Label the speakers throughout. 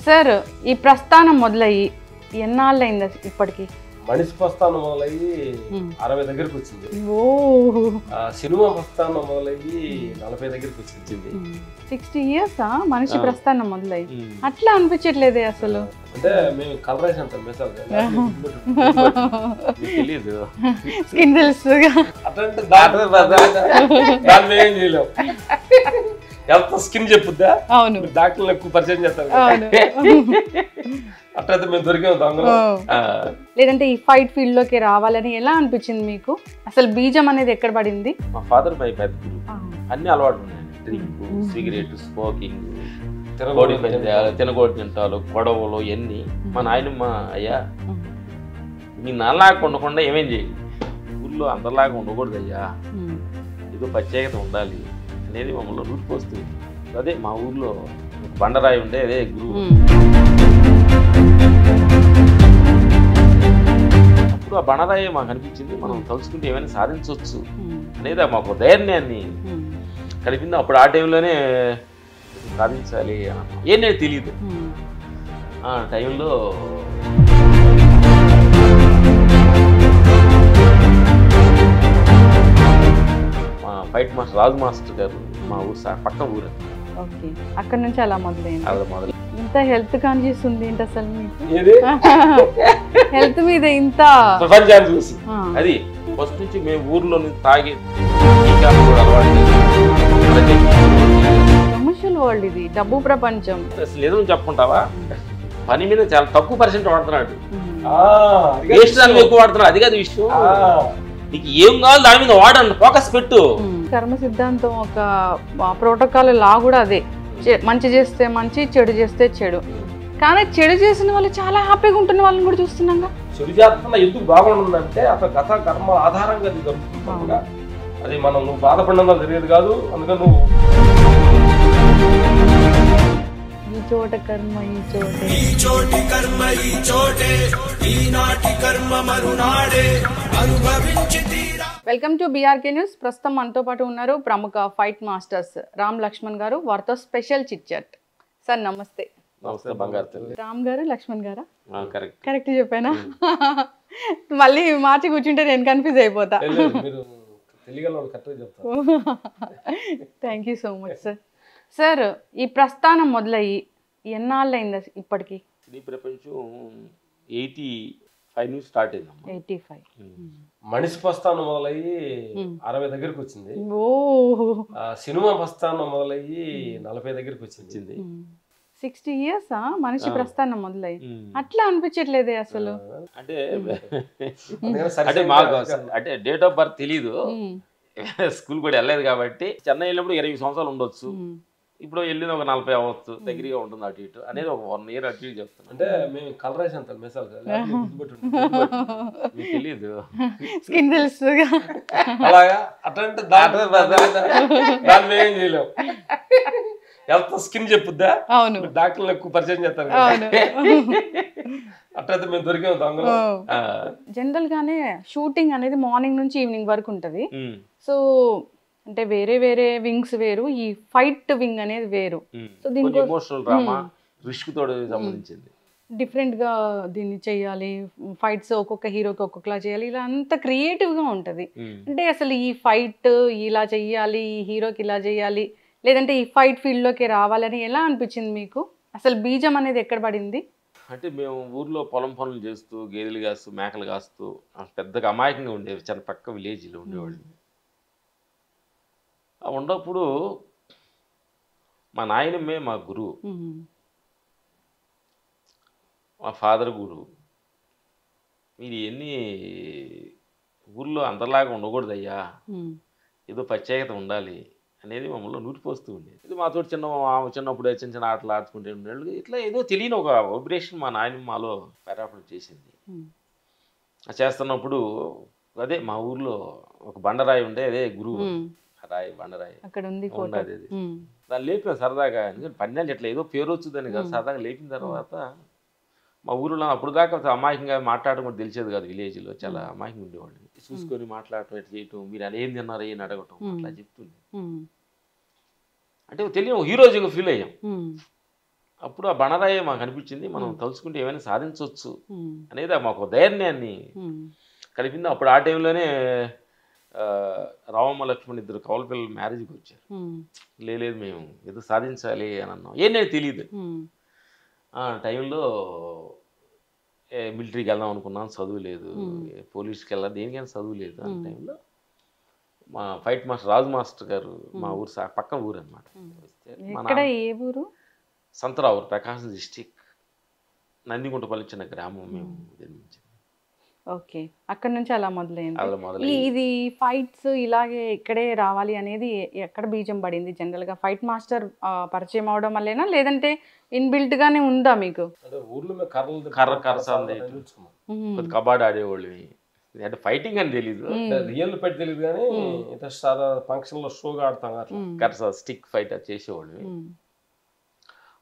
Speaker 1: Sir ఈ ప్రస్థానం మొదలయ్యి ఎన్నాళ్ళైంది ఇప్పటికి?
Speaker 2: మనిషి ప్రస్థానం మొదలయ్యి 60 దగ్గరికి వచ్చింది. సినిమా ప్రస్థానం మొదలయ్యి 40 దగ్గరికి వచ్చింది.
Speaker 1: 60 years మనిషి ప్రస్థానం మొదలయ్యి. అట్లా అనిపించట్లేదే అసలు.
Speaker 2: అంటే మేము కలరేసి అంటాం మెసాల్ తెలీదు,
Speaker 1: స్కిన్ తెలుసుగా
Speaker 2: అట్లాంటి దాన్ని ఏం చేయలేం. ఎంత స్కిన్ చెప్పుద్దా?
Speaker 1: అవును,
Speaker 2: డాక్టర్లు ఎక్కువ పరిచయం చేస్తారు. అట్లయితే మేము దొరికాము దొంగలు.
Speaker 1: లేదంటే ఈ ఫైట్ ఫీల్డ్ లోకి రావాలని ఎలా అనిపించింది మీకు? అసలు బీజం అనేది ఎక్కడ పడింది?
Speaker 3: మా ఫాదర్ పై పెద్ద అన్ని అలవాటు ఉన్నాయి. డ్రింక్, సిగరెట్, స్మోకింగ్, తినగోడి తింటాలు, గొడవలు ఎన్ని. మా నాయనమ్మ అయ్యా మీ నాన్నలాగా ఉండకుండా ఏమేం చేయాలి, ఊళ్ళో అందరిలాగా ఉండకూడదు అయ్యా, ఏదో ప్రత్యేకత ఉండాలి అనేది మమ్మల్ని రూపుకొస్తుంది. అదే మా ఊర్లో బండరాయి ఉండే అదే గురువు. అప్పుడు ఆ బండరాయి మాకు అనిపించింది, మనం తలుచుకుంటే ఏమైనా సాధించవచ్చు అనేది మాకు ధైర్యాన్ని కలిపింది. అప్పుడు ఆ టైంలోనే సాధించాలి ఏం నేను తెలియదు. ఆ టైంలో మా ఫైట్ మాస్టర్ రాజు మాస్టర్ గారు మా ఊరు పక్క ఊరు.
Speaker 1: ఓకే, అక్కడ నుంచి అలా మొదలైంది.
Speaker 3: అలా మొదలు.
Speaker 1: ఇంత హెల్త్ కాన్షియస్ ఉంది ఏంటి అసలు మీకు? హెల్త్ మీద ఇంత
Speaker 3: ప్రపంచాన్ని చూసి అది ఫస్ట్ నుంచి మేము ఊర్లో తాగి
Speaker 1: కమర్షియల్ వరల్డ్, ఇది డబ్బు ప్రపంచం.
Speaker 3: అసలు ఏదో చెప్పుకుంటావా, పని మీద చాలా తక్కువ % వాడుతున్నాడు, ఎక్కువ వాడుతున్నాడు. అది కాదు విషయం. నీకు ఏం కావాలి దాని మీద వాడండి, ఫోకస్ పెట్టు.
Speaker 1: కర్మ సిద్ధాంతం ఒక ప్రోటోకాల్ లా కూడా అదే, మంచి చేస్తే మంచి, చెడు చేస్తే చెడు. కానీ చెడు చేసిన వాళ్ళు చాలా హ్యాపీగా ఉంటున్న వాళ్ళని కూడా చూస్తున్నాం.
Speaker 2: చెడు చేస్తున్నా ఎందుకు బాగుంటుందంటే అసలు గత కర్మ ఆధారంగా అది జరుగుతుంది. అది మనం నువ్వు బాధపడినందుకు జరిగేది కాదు. అందుకని నువ్వు
Speaker 1: ఈ చోట కర్మ, ఈ
Speaker 4: చోటి కర్మ, ఈ చోటే ఈనాటి కర్మ మరునాడే అనుభవించి తీరా.
Speaker 1: Welcome to BRK news. ప్రస్తుతం మనతో పాటు ఉన్నారు ప్రముఖ ఫైట్ మాస్టర్స్ రామ్ లక్ష్మణ్ గారు, వారితో స్పెషల్ చిట్ చాట్. సార్ నమస్తే.
Speaker 3: నమస్తే బంగారు.
Speaker 1: రామ్ గారు, లక్ష్మణ్ గారా?
Speaker 3: కరెక్ట్
Speaker 1: చెప్పానా? మళ్ళీ మార్చి కూర్చుంటే నేను కన్ఫ్యూజ్ అయిపోతా. Thank you so much sir. Sir ఈ ప్రస్థానం మొదలయ్యి ఎన్నాళ్ళైంది ఇప్పటికి?
Speaker 3: ఈ ప్రపంచం 85 నుంచి స్టార్ట్ అయింది.
Speaker 1: 85.
Speaker 2: మనిషి ప్రస్థానం మొదలయ్యి 60 దగ్గరికి వచ్చింది. సినిమా ప్రస్థానం మొదలయ్యి 40 దగ్గరికి వచ్చింది.
Speaker 1: 60 years మనిషి ప్రస్థానం మొదలయ్యి. అట్లా అనిపించట్లేదే అసలు.
Speaker 3: అంటే మాకు అంటే డేట్ ఆఫ్ బర్త్ తెలీదు, స్కూల్ కూడా వెళ్ళలేదు కాబట్టి. చెన్నై వెళ్ళినప్పుడు 20 సంవత్సరాలు ఉండొచ్చు, ఇప్పుడు వెళ్ళింది ఒక 40 అవ్వచ్చు, దగ్గరగా ఉంటుంది అటు ఇటు అనేది ఒక 1 year అటు ఇటు చెప్తాను.
Speaker 2: అంటే మేము కలరేసి అంటాం మెసాల్
Speaker 3: తెలీదు,
Speaker 1: స్కిన్ తెలుసుగా.
Speaker 2: అలాగా అట్లాంటి దాన్ని ఏం చేయలేం. ఎంత స్కిన్ చెప్పుద్దా?
Speaker 1: అవును,
Speaker 2: డాక్టర్లు ఎక్కువ పరిచయం చేస్తారు. అట్లయితే మేము దొరికాము దొంగలు.
Speaker 1: జనరల్ గానే షూటింగ్ అనేది మార్నింగ్ నుంచి ఈవినింగ్ వరకు ఉంటది. సో అంటే వేరే వేరే వింగ్స్ వేరు, ఈ ఫైట్ వింగ్ అనేది వేరు. సో దీనికి
Speaker 3: ఎమోషనల్ డ్రామా, రిస్క్ తోటి సంబంధించింది.
Speaker 1: డిఫరెంట్ గా దీన్ని చెయ్యాలి, ఫైట్స్ ఒక్కొక్క హీరోకి ఒక్కొక్కలా చేయాలి, ఇలా అంత క్రియేటివ్ గా ఉంటది. అంటే అసలు ఈ ఫైట్ ఇలా చెయ్యాలి, ఈ హీరోకి ఇలా చేయాలి, లేదంటే ఈ ఫైట్ ఫీల్డ్ లోకి రావాలని ఎలా అనిపించింది మీకు? అసలు బీజం అనేది ఎక్కడ పడింది?
Speaker 3: అంటే మేము ఊర్లో పొలం పనులు చేస్తూ, గేదెలు కాస్తూ, మేకలు కాస్తూ పెద్దగా అమాయకంగా ఉండేవి. చాలా పక్క విలేజ్లో ఉండేవాళ్ళు. ఉన్నప్పుడు మా నాయనమ్మే మా గురువు, మా ఫాదర్ గురువు. మీరు ఎన్ని ఊర్లో అందరిలాగా ఉండకూడదు అయ్యా, ఏదో ప్రత్యేకత ఉండాలి అనేది మమ్మల్ని నూరిపోస్తూ ఉండేది. ఇది మాతో చిన్నప్పుడు చిన్న చిన్న ఆటలు ఆడుకుంటే ఉండేవాళ్ళు. ఇట్లా ఏదో తెలియని ఒక వైబ్రేషన్ మా నాయనమ్మ మాలో పెరాపడం చేసింది. చేస్తున్నప్పుడు అదే మా ఊర్లో ఒక బండరాయి ఉండే అదే గురువు రాయి, బండరాయి
Speaker 1: అక్కడ ఉంది.
Speaker 3: దాన్ని లేపిన సరదాగా, ఎందుకంటే పన్నెండు ఇట్లా ఏదో పేరు వచ్చుదని కదా, సరదాగా లేపిన తర్వాత మా ఊరిలో అప్పుడు దాకా అమాయకంగా మాట్లాడడం కూడా తెలిసేది కాదు. విలేజ్లో చాలా అమాయకంగా ఉండేవాళ్ళు. చూసుకొని మాట్లాడటం, ఎట్లా చేయటం, మీరు అలా ఏం తిన్నారు ఏం అడగటం, అట్లా చెప్తుంది. అంటే తెలియని హీరోజీగా ఫీల్ అయ్యాం. అప్పుడు ఆ బండరాయే మాకు అనిపించింది, మనం తలుచుకుంటే ఏమైనా సాధించవచ్చు అనేది మాకు ధైర్యాన్ని కలిపింది. అప్పుడు ఆ టైంలోనే రామమ్మ లక్ష్మణ్ ఇద్దరు కౌలు పిల్లలు మ్యారేజ్కి వచ్చారు. లేదు మేము ఏదో సాధించాలి అని అన్నాం. ఏం తెలియదు. ఆ టైంలో మిలిటరీకి వెళ్దాం అనుకున్నాం, చదువు లేదు. పోలీస్కి వెళ్ళాలి, దేనికైనా చదువు లేదు. ఆ టైంలో మా ఫైట్ మాస్టర్ రాజు మాస్టర్ గారు, మా ఊరు పక్కన ఊరు అనమాట, సంతరావురు, ప్రకాశం డిస్టిక్, నందిగుంటపల్లి చిన్న గ్రామం మేము జన్మించింది.
Speaker 1: ఓకే, అక్కడ నుంచి అలా మొదలైంది. ఇది ఫైట్స్ ఇలాగే ఇక్కడే రావాలి అనేది ఎక్కడ బీజం పడింది? జనరల్ గా ఫైట్ మాస్టర్ పరిచయం అవడం వల్లేనా, లేదంటే ఇన్బిల్ట్ గానే ఉందా మీకు?
Speaker 3: కబడ్డీ ఆడేవాళ్ళు, అంటే ఫైటింగ్ అని తెలీదు,
Speaker 2: రియల్ ఫైట్ తెలియదు కానీ ఫంక్షన్ లో షోగా ఆడతాం
Speaker 3: కర్సా స్టిక్ ఫైట్ చేసేవాళ్ళు.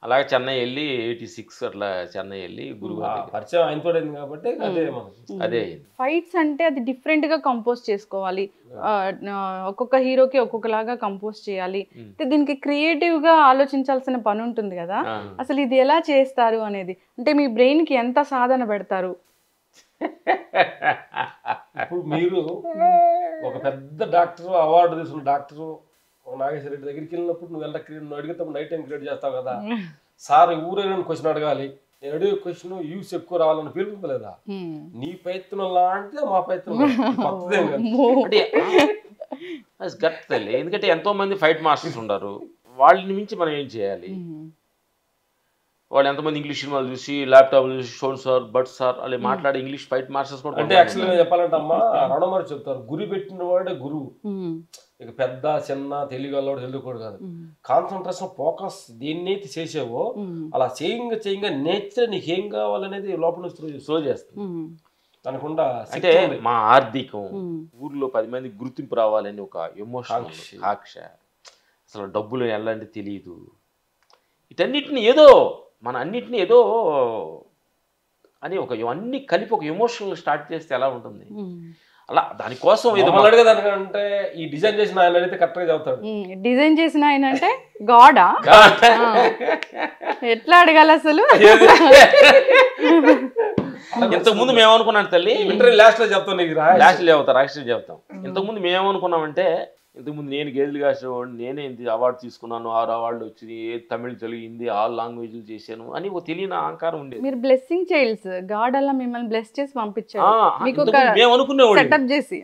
Speaker 3: అలాగే చెన్నై వెళ్ళి 86 అట్లా చెన్నై వెళ్ళి గురుగారు
Speaker 2: పరిచయం అయిపోయింది కాబట్టి
Speaker 3: అదే.
Speaker 1: ఫైట్స్ అంటే అది డిఫరెంట్ గా కంపోజ్ చేసుకోవాలి, ఒక్కొక్క హీరోకి ఒక్కొక్కలాగా కంపోజ్ చేయాలి. దీనికి క్రియేటివ్ గా ఆలోచించాల్సిన పని ఉంటుంది కదా, అసలు ఇది ఎలా చేస్తారు అనేది, అంటే మీ బ్రెయిన్ కి ఎంత సాధన పెడతారు?
Speaker 2: ఇప్పుడు మీరు ఒక పెద్ద డాక్టర్, అవార్డు తీసుకున్న డాక్టర్ నాగేశ్వర రెడ్డి దగ్గరికి వెళ్ళినప్పుడు నువ్వు అడిగితే నైట్ టైం క్రియేట్ చేస్తావు కదా, సార్ ఊరైనా క్వశ్చన్ అడగాలి, నేను అడిగే క్వశ్చన్ యూస్ ఎక్కువ రావాలని ఫీల్ ఉంటుంది లేదా? నీ ప్రయత్నం లాంటిదే మా ప్రయత్నం.
Speaker 3: ఎందుకంటే ఎంతో మంది ఫైట్ మాస్టర్స్ ఉన్నారు, వాళ్ళని మించి మనం ఏం చేయాలి? వాళ్ళు ఎంతమంది ఇంగ్లీష్ సినిమాలు చూసి ల్యాప్టాప్ చూసి షోన్ సార్ బట్ సార్ అలా మాట్లాడే ఇంగ్లీష్ ఫైట్ మాస్టర్స్ కూడా.
Speaker 2: అంటే యాక్చువల్గా చెప్పాలంటే అమ్మా రణమారి చెప్తారు, గురి పెట్టిన వాడే గురువు. ఇక పెద్ద చిన్న తెలియగలవాడు తెలుగుకోడు కాదు, కాన్సన్ట్రేషన్ ఫోకస్ దేన్నైతే చేసావో అలా చేయంగా నేచర్ నీకు ఏం కావాలనేది లోపల నుంచి స్లో చేస్తుంది. అనుకుండా
Speaker 3: అంటే మా ఆర్థికం, ఊర్లో 10 మంది గుర్తింపు రావాలని ఒక ఎమోషన్, ఆక్ష, అసలు డబ్బులు ఎలాంటి తెలియదు, వీటన్నిటిని ఏదో మన అన్నిటిని ఏదో అని ఒక అన్ని కలిపి ఒక ఎమోషనల్ స్టార్ట్ చేస్తే ఎలా ఉంటుంది? అలా దానికోసం
Speaker 2: అడిగేదానికంటే ఈ డిజైన్ చేసిన ఆయన అడిగితే కరెక్ట్గా చెప్తాడు.
Speaker 1: డిజైన్ చేసిన ఆయన అంటే గాడా? ఎట్లా అడగాలి అసలు?
Speaker 3: ఇంతకుముందు మేమనుకున్నాను తల్లి,
Speaker 2: లాస్ట్ లో చెప్తాం, నీకు
Speaker 3: లాస్ట్ చెప్తాం, రాష్ట్రీయ చెప్తాం. ఇంతకుముందు మేమనుకున్నామంటే, ఇంతకుముందు నేను గేదెలు కాసేవాడిని, నేనే ఇంత అవార్డు తీసుకున్నాను, 6 అవార్డులు వచ్చినాయి, తమిళ, తెలుగు, హిందీ ఆల్ లాంగ్వేజ్లు చేశాను అని ఒక తెలియని అహంకారం ఉండేది.
Speaker 1: మీరు బ్లెస్సింగ్ చైల్డ్స్, గాడ్ అలా మిమ్మల్ని బ్లెస్ చేసి పంపించారు.
Speaker 3: మేము అనుకునేవాళ్ళు,
Speaker 1: సెటప్ చేసి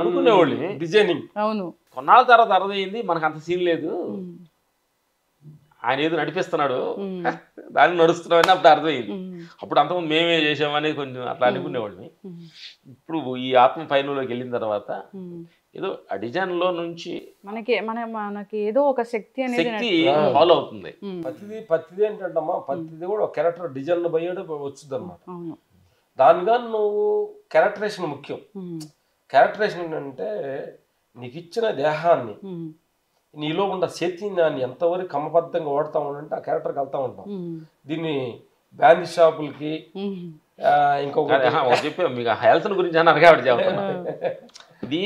Speaker 3: అనుకునేవాళ్ళు
Speaker 2: డిజైనింగ్.
Speaker 1: అవును,
Speaker 3: కొన్నాళ్ళ తర్వాత అర్థమైంది మనకు అంత సీన్ లేదు, ఆయన ఏదో నడిపిస్తున్నాడు, దాన్ని నడుస్తున్నామని అప్పుడు అర్థమైంది. అప్పుడు అంతకుముందు మేమే చేసామని కొంచెం అట్లా అనుకునేవాళ్ళని. ఇప్పుడు ఈ ఆత్మ పైనలోకి వెళ్ళిన తర్వాత ఏదో ఆ డిజైన్ లో నుంచి
Speaker 1: మనకి ఏదో ఒక శక్తి అనేది
Speaker 3: ఫాలో అవుతుంది.
Speaker 2: పత్తిది ఏంటంటమ్మా, పత్తిది కూడా ఒక క్యారెక్టర్ డిజైన్ బయట వచ్చింది అనమాట. దానిగా నువ్వు క్యారెక్టరేషన్ ముఖ్యం. క్యారెక్టరేషన్ అంటే నీకు ఇచ్చిన దేహాన్ని, నీలో ఉన్న చైతన్యాన్ని ఎంతవరకు క్రమబద్ధంగా ఓడుతా ఉండంటే ఆ క్యారెక్టర్కి వెళ్తా ఉంటాం. దీన్ని బ్యాండ్ షాపులకి
Speaker 3: ఇంకొక చెప్పే మీకు హెల్త్ గురించి అని అడగాడు చెప్తాను. ఇది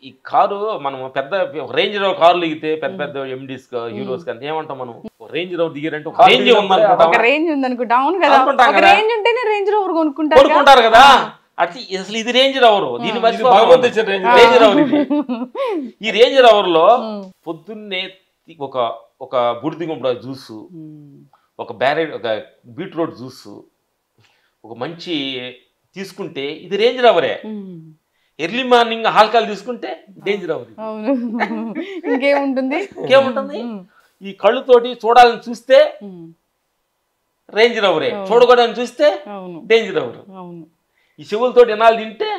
Speaker 3: ఈ కారు మనం పెద్ద రేంజ్ రోవర్ కార్లు దిగితే పెద్ద పెద్ద ఎండీస్ హీరోస్ అంత ఏమంటాం మనం, రేంజ్ రోవర్ దిగారంటే
Speaker 1: రేంజ్
Speaker 3: కొనుక్కుంటారు కదా. అసలు ఇది రేంజ్ రోవర్, దీన్ని రేంజ్ రోవర్. ఈ రేంజ్ రోవర్ లో పొద్దున్నే ఒక బుడిది గుంపడ జ్యూసు, ఒక బీట్రూట్ జ్యూసు, ఒక మంచి తీసుకుంటే ఇది రేంజ్ రోవరే. ఎర్లీ మార్నింగ్ ఆల్కహాల్ తీసుకుంటే డేంజర్ అవుతుంది. ఇంకేముంటుంది? ఈ కళ్ళుతోటి చూడాలని చూస్తే రేంజ్ రోవరే, చూడకూడదని చూస్తే డేంజర్ రోవర్. ఈ చెవులతో వినాలి తింటే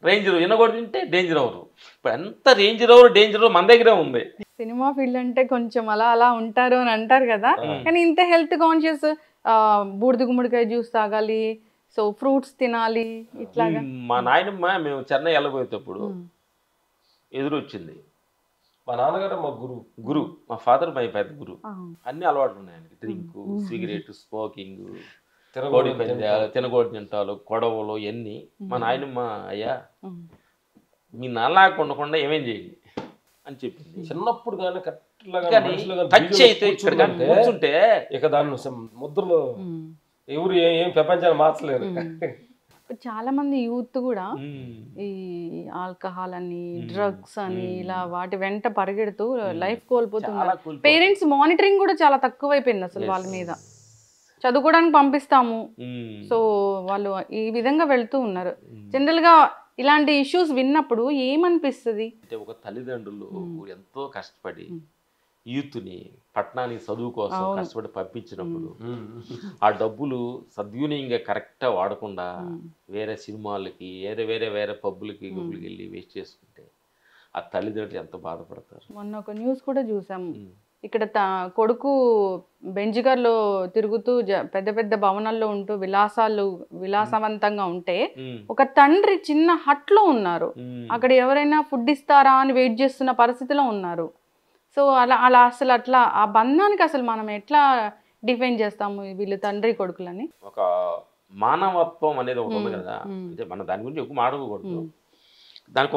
Speaker 3: రేంజ్ రోవర్, వినకూడదు తింటే డేంజర్ రోవర్. ఇప్పుడు ఎంత రేంజ్ రోవర్ డేంజర్ రోవర్ మన దగ్గరే ఉంది.
Speaker 1: సినిమా ఫీల్డ్ అంటే కొంచెం అలా ఉంటారు అని అంటారు కదా, కానీ ఇంత హెల్త్ కాన్షియస్, బూడిద గుమ్మడికాయ జ్యూస్ తాగాలి, సో ఫ్రూట్స్ తినాలి ఇట్లాగా.
Speaker 3: మా నాయనమ్మ మేము చెన్నై వెళ్ళబోయేటప్పుడు ఎదురొచ్చింది.
Speaker 2: మా నాన్నగారు మా గురు,
Speaker 3: మా ఫాదర్ మై పెద్ద గురు. అన్ని అలవాట్లు ఉన్నాయి ఆయనకి, డ్రింక్, సిగరెట్, స్మోకింగ్, కోడి పందాలు, తినగోడి తింటాలు, గొడవలు ఇవన్నీ. మా నాయనమ్మ అయ్యా మీ నాన్నలాగా ఉండకుండా ఏమేం చేయండి అని చెప్పింది.
Speaker 2: చిన్నప్పుడు కానీ మనుషులుగా
Speaker 3: కానీ
Speaker 2: మనుషులుగా
Speaker 3: టచ్
Speaker 2: బీజంలో
Speaker 3: అయితే ఇక్కడ కానీ కూర్చుంటే
Speaker 2: ఇక దాన్ని ముద్రలో ఎవరు ఏం ప్రపంచాన్ని మార్చలేరు.
Speaker 1: చాలా మంది యూత్ కూడా ఈ ఆల్కహాల్ అని డ్రగ్స్ అని ఇలా వాటి వెంట పరిగెడుతూ లైఫ్ కోల్పోతున్నారు. పేరెంట్స్ మానిటరింగ్ కూడా చాలా తక్కువైపోయింది అసలు వాళ్ళ మీద. చదువుకోవడానికి పంపిస్తాము, సో వాళ్ళు ఈ విధంగా వెళ్తూ ఉన్నారు. జనరల్ గా ఇలాంటి ఇష్యూస్ విన్నప్పుడు ఏమనిపిస్తుంది?
Speaker 3: అంటే ఒక తల్లిదండ్రులు ఎంతో కష్టపడి యూత్ని పట్టణానికి చదువు కోసం కష్టపడి పంపించినప్పుడు ఆ డబ్బులు సద్వినియోగంగా కరెక్ట్గా వాడకుండా వేరే సినిమాలకి వేరే పబ్బులకి గుబ్బులకి వెళ్ళి వేస్ట్ చేసుకుంటే ఆ తల్లిదండ్రులు ఎంత బాధపడతారు.
Speaker 1: మొన్న ఒక న్యూస్ కూడా చూసాము, ఇక్కడ కొడుకు బెంజిగర్లో తిరుగుతూ పెద్ద పెద్ద భవనాల్లో ఉంటూ విలాసవంతంగా ఉంటే ఒక తండ్రి చిన్న హట్లో ఉన్నారు. అక్కడ ఎవరైనా ఫుడ్ ఇస్తారా అని వెయిట్ చేస్తున్న పరిస్థితిలో ఉన్నారు. సో అలా అసలు అట్లా ఆ బంధానికి అసలు మనం ఎట్లా డిఫైన్ చేస్తాము వీళ్ళు తండ్రి కొడుకులని?
Speaker 3: ఒక మానవత్వం అనేది ఒకటి ఉంది కదా, అంటే మనం దాని గురించి ఎక్కువ మాట్లాడకూడదు. దానికి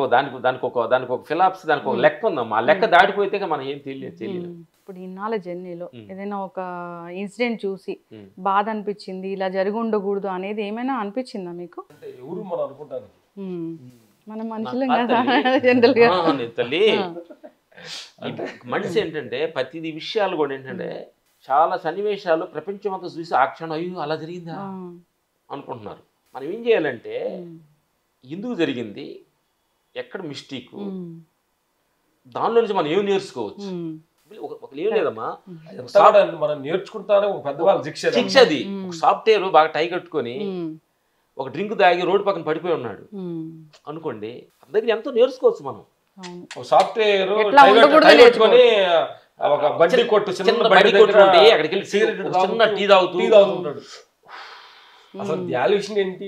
Speaker 3: ఒక ఫిలాప్స్, దానికి ఒక లెక్క ఉందమ్మా. ఆ లెక్క దాటిపోతే మనం ఏం తెలియదు.
Speaker 1: ఇప్పుడు ఇన్నాళ్ళ జర్నీలో ఏదైనా ఒక ఇన్సిడెంట్ చూసి బాధ అనిపించింది, ఇలా జరిగి ఉండకూడదు అనేది ఏమైనా అనిపించిందా మీకు?
Speaker 2: ఎవరు మనం అనుకుంటాను,
Speaker 1: మనం మనుషులం కదా జనరల్ గా.
Speaker 3: తల్లి మనిషి ఏంటంటే ప్రతిదీ విషయాలు కూడా ఏంటంటే చాలా సన్నివేశాలు ప్రపంచం అంతా చూసి ఆ క్షణం అయ్యో అలా జరిగిందా అనుకుంటున్నారు. మనం ఏం చేయాలంటే ఎందుకు జరిగింది, ఎక్కడ మిస్టేక్, దానిలో నుంచి మనం ఏం నేర్చుకోవచ్చు. ఏం లేదమ్మా,
Speaker 2: మనం నేర్చుకుంటానే ఒక పెద్దవాళ్ళ శిక్ష అది.
Speaker 3: ఒక సాఫ్ట్వేర్ బాగా టై కట్టుకొని ఒక డ్రింక్ తాగి రోడ్డు పక్కన పడిపోయి ఉన్నాడు అనుకోండి, దగ్గర ఎంతో నేర్చుకోవచ్చు మనం.
Speaker 2: సాఫ్ట్వేర్ నేర్చుకొని ఒక బండి కొట్టు చిన్న బండి కొట్టుకుంటే అక్కడికి వెళ్ళి సిగరెట్ చిన్న టీ తాగుతుంటాడు. అసలు వాల్యుయేషన్ ఏంటి,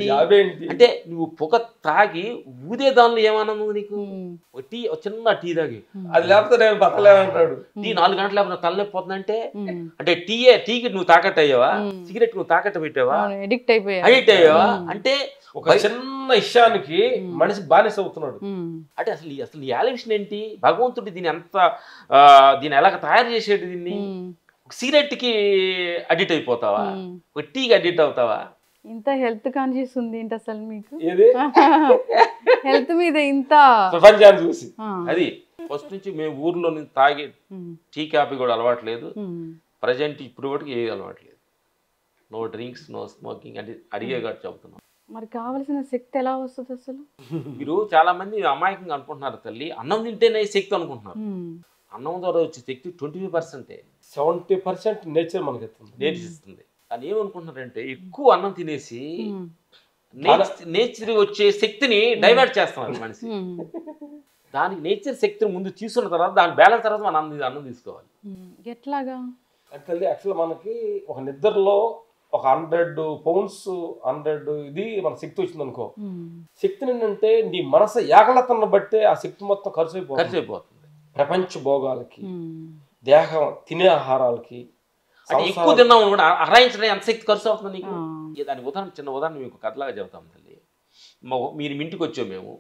Speaker 2: జాబ్ ఏంటి
Speaker 3: అంటే నువ్వు పొగ తాగి ఊదే దానిలో ఏమన్నా నీకు టీ చిన్న టీ తాగి
Speaker 2: అది లేకపోతే నేను బతలేనంటాడు.
Speaker 3: టీ 4 గంటలు లేకపోతే తలనొప్పి పోతుందంటే అంటే టీకి నువ్వు తాకట్టు అయ్యావా, సిగరెట్ నువ్వు తాకట్టు పెట్టావా,
Speaker 1: అడిక్ట్
Speaker 3: అయ్యావా అంటే
Speaker 2: ఒక చిన్న విషయానికి మనిషి బానిస అవుతున్నాడు.
Speaker 3: అంటే అసలు ఈ ఆలోచన ఏంటి, భగవంతుడి దీన్ని ఎలాగ తయారు చేసేది, దీన్ని సిగరెట్కి అడిక్ట్ అయిపోతావా, ఒక టీకి అడిక్ట్ అవుతావా?
Speaker 1: ఇంత హెల్త్ కాన్షియస్ ఉంది ఏంటి అసలు మీకు?
Speaker 2: ఏది
Speaker 1: హెల్త్ మీద ఇంత
Speaker 2: ప్రపంచాన్ని చూసి.
Speaker 3: అది ఫస్ట్ నుంచి మేము ఊర్లో తాగే టీ కాఫీ కూడా అలవాట్లేదు. ప్రజెంట్ ఇప్పుడు వరకు ఏది అలవాట్లేదు. నో డ్రింక్స్, నో స్మోకింగ్ అంటే అడిగే కాదు చెబుతున్నాం.
Speaker 1: మరి కావలసిన శక్తి ఎలా వస్తుంది అసలు?
Speaker 3: మీరు చాలా మంది అమాయకంగా అనుకుంటున్నారు తల్లి, అన్నం తింటేనే శక్తి అనుకుంటున్నారు. అన్నం ద్వారా వచ్చే శక్తి 25%,
Speaker 2: 70% నేచర్ మనకి
Speaker 3: నేర్పిస్తుంది. అని ఏమనుకుంటున్నారంటే ఎక్కువ అన్నం తినేసి నేచర్ వచ్చే శక్తిని డైవర్ట్ చేస్తున్నారు మనిషి. దానికి నేచర్ శక్తిని ముందు తీసుకున్న తర్వాత దాని బ్యాలెన్స్ తర్వాత మనం అన్నం తీసుకోవాలి.
Speaker 1: ఎట్లాగా
Speaker 2: అంటే యాక్చువల్ మనకి ఒక నిద్రలో ఒక 100 pounds 100 ఇది మన శక్తి వచ్చింది అనుకో, శక్తిని ఏంటంటే నీ మనసు ఏకలతను బట్టే ఆ శక్తి మొత్తం ఖర్చు అయిపోతుంది. ప్రపంచ భోగాలకి, దేహం తినే ఆహారాలకి.
Speaker 3: ఎక్కువ తిన్నాం కూడా అరాయించడం ఎంత శక్తి ఖర్చు అవుతుంది నీకు. దానికి చిన్న ఉదాహరణ మీకు కథలాగా చెబుతాం తల్లి. మీరు ఇంటికి వచ్చాము, మేము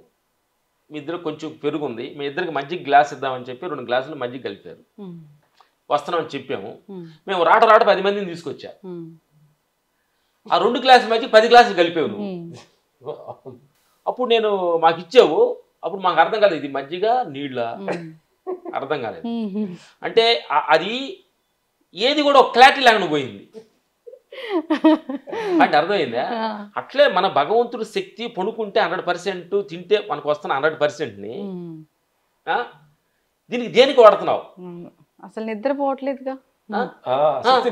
Speaker 3: మీ ఇద్దరు కొంచెం పెరుగుంది, మీ ఇద్దరికి మజ్జిగ గ్లాస్ ఇద్దామని చెప్పి 2 గ్లాసులు మజ్జిగ కలిపారు. వస్తున్నామని చెప్పాము, మేము రాట 10 మందిని తీసుకొచ్చా. ఆ 2 గ్లాసుల మధ్య 10 గ్లాసులు కలిపావు నువ్వు. అప్పుడు నేను మాకు ఇచ్చావు, అప్పుడు మాకు అర్థం కాలేదు ఇది మజ్జిగ నీళ్ళ, అర్థం కాలేదు. అంటే అది ఏది కూడా ఒక క్లారిటీ లేకుండా పోయింది అంటే అర్థమైందా? అట్లే మన భగవంతుడి శక్తి పడుకుంటే 100%, తింటే మనకు వస్తున్న 100%ని దీనికి దేనికి వాడుతున్నావు?
Speaker 1: అసలు నిద్రపోవట్లేదుగా,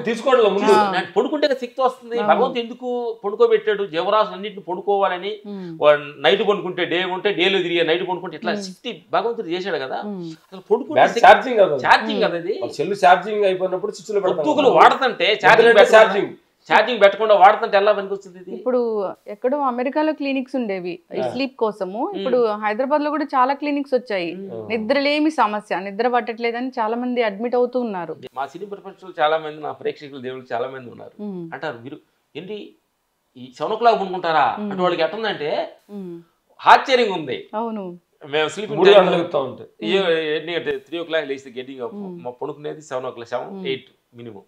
Speaker 2: తీసుకోవడం ముందు
Speaker 3: పడుకుంటే శక్తి వస్తుంది. భగవంతుడు ఎందుకు పడుకోబెట్టాడు? జీవరాశులు అన్నింటిని పడుకోవాలని. నైట్ పడుకుంటే డే ఉంటే, డేలో తిరిగే నైట్ పడుకుంటే ఇట్లా శక్తి భగవంతుడు చేశాడు కదా. అసలు పడుకుంటే ఛార్జింగ్ కదా, అది
Speaker 2: సెల్ ఛార్జింగ్ అయిపోయినప్పుడు స్విచ్లు
Speaker 3: పొద్దుగులు వాడుతుంటే ఛార్జింగ్ పెట్టకుండా వాడుతుంటే ఎలా పనికి వస్తుంది?
Speaker 1: ఇప్పుడు ఎక్కడో అమెరికాలో క్లినిక్స్ ఉండేవి స్లీప్ కోసము, ఇప్పుడు హైదరాబాద్ లో కూడా చాలా క్లినిక్స్ వచ్చాయి. నిద్రలేమి సమస్య, నిద్ర పట్టట్లేదని చాలా మంది అడ్మిట్ అవుతూ ఉన్నారు.
Speaker 3: మా సినీ ప్రపంచంలో చాలా మంది, నా ప్రేక్షకుల దేవుళ్ళు చాలా మంది ఉన్నారు. అంటారు మీరు ఏంటి ఈ 7 o'clock పడుకుంటారా అంటే వాళ్ళకి ఎట్టుందంటే ఆశ్చర్యంగా ఉంది.
Speaker 1: అవును,
Speaker 3: మేము స్లీపింగ్
Speaker 2: 3 గంటలు చెప్తా ఉంటాయి.
Speaker 3: ఎందుకంటే 3 o'clock లేస్తే గెటింగ్ అప్, మా పడుకునేది 7 o'clock, 7, 8 మినిమం.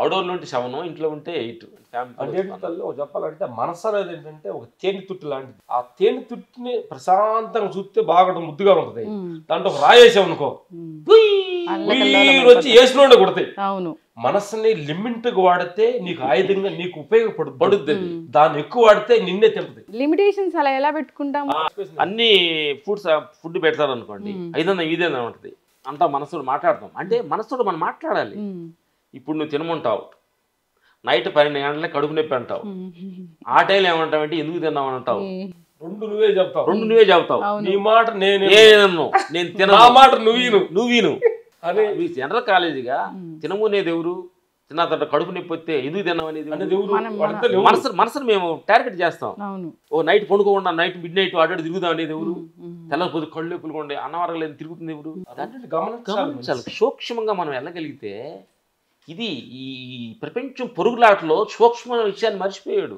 Speaker 3: అవుట్డోర్లో ఉంటే 7, ఇంట్లో ఉంటే 8.
Speaker 2: అంటే చెప్పాలంటే మనసు అనేది ఏంటంటే ఒక తేనె తుట్టు లాంటిది. ఆ తేనె తుట్టిని ప్రశాంతంగా చూస్తే బాగా ముద్దుగా ఉంటది. దాంట్లో ఒక రాయేసాం అనుకో వచ్చి వేసినోడే కొడతాయి. మనసుని లిమిట్ గా వాడితే నీకు ఆయుధంగా నీకు ఉపయోగపడుతుంది. దాన్ని ఎక్కువ వాడితే నిన్నే తింటది.
Speaker 1: లిమిటేషన్స్ అలా ఎలా పెట్టుకుంటాం?
Speaker 3: అన్ని ఫుడ్ పెడతారు అనుకోండి, 500 ఇదేనా ఉంటది అంతా మనసుతో మాట్లాడతాం. అంటే మనసుతో మనం మాట్లాడాలి. ఇప్పుడు నువ్వు తినమంటావు, నైట్ 12 గంటలకి కడుపు నొప్పి అంటావు, ఆ టైం ఏమంటావు అంటే ఎందుకు తిన్నామని అంటావు.
Speaker 2: 2 నువ్వే చెప్తావు.
Speaker 3: నీ మాట నేను తిన, నా మాట నువ్వు అదే. మీ జనరల్ కాలేజీగా తినమునేది ఎవరు, తిన్న తర్వాత కడుపు నొప్పి వస్తే ఎందుకు తిన్నామనేది మనసును మేము టార్గెట్ చేస్తాం. ఓ నైట్ పండుకోకుండా నైట్ మిడ్ నైట్ అడ్డు తిరుగుదాం అనేది ఎవరు, తెల్లపోతే కళ్ళు నొప్పులు కొండే అన్నవరం తిరుగుతుంది ఎవరు. గమనించాలి. సూక్ష్మంగా మనం వెళ్ళగలిగితే ఇది ఈ ప్రపంచం పొరుగులాటలో సూక్ష్మమైన విషయాన్ని మర్చిపోయాడు.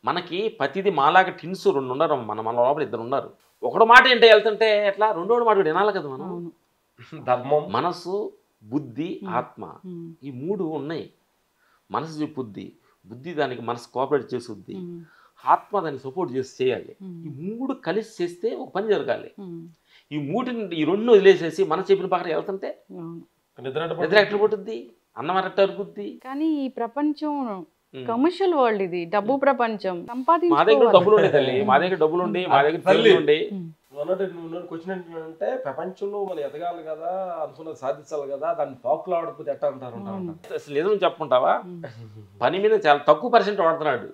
Speaker 3: మనకి ప్రతిదీ మాలాగా టిన్స్ 2 ఉన్నారు, మన లోపల 2 ఉన్నారు. ఒకడు మాట ఏంటో వెళ్తుంటే ఎట్లా, రెండోడు మాట వినాలి కదా మనం. ధర్మం, మనసు, బుద్ధి, ఆత్మ, ఈ 3 ఉన్నాయి. మనసు చెప్పుద్ది, బుద్ధి దానికి మనసు కోఆపరేట్ చేస్తుంది, ఆత్మ దాన్ని సపోర్ట్ చేసి చేయాలి. ఈ 3 కలిసి చేస్తే ఒక పని జరగాలి. ఈ 2 వదిలేసేసి మనసు చెప్పిన పక్కన వెళ్తుంటే నిద్ర ఎట్లా పుట్టుద్ది, అన్నం ఎట్లా అరుగుద్ది.
Speaker 1: కానీ ఈ ప్రపంచం కమర్షియల్ వరల్డ్, ఇది డబ్బు ప్రపంచం.
Speaker 3: మా దగ్గర డబ్బులు ఉండే తల్లి, మా దగ్గర డబ్బులు ఉండే, మా దగ్గర తల్లి ఉండే.
Speaker 2: క్వశ్చన్ ఏంటంటే ప్రపంచంలో మనం ఎదగాలి కదా, అనుకున్నది సాధించాలి కదా, దాన్ని పాకులు ఆడకపోతే ఎట్లా అంటారు.
Speaker 3: అసలు నిజం చెప్పుకుంటావా, పని మీద చాలా తక్కువ % వాడుతున్నాడు,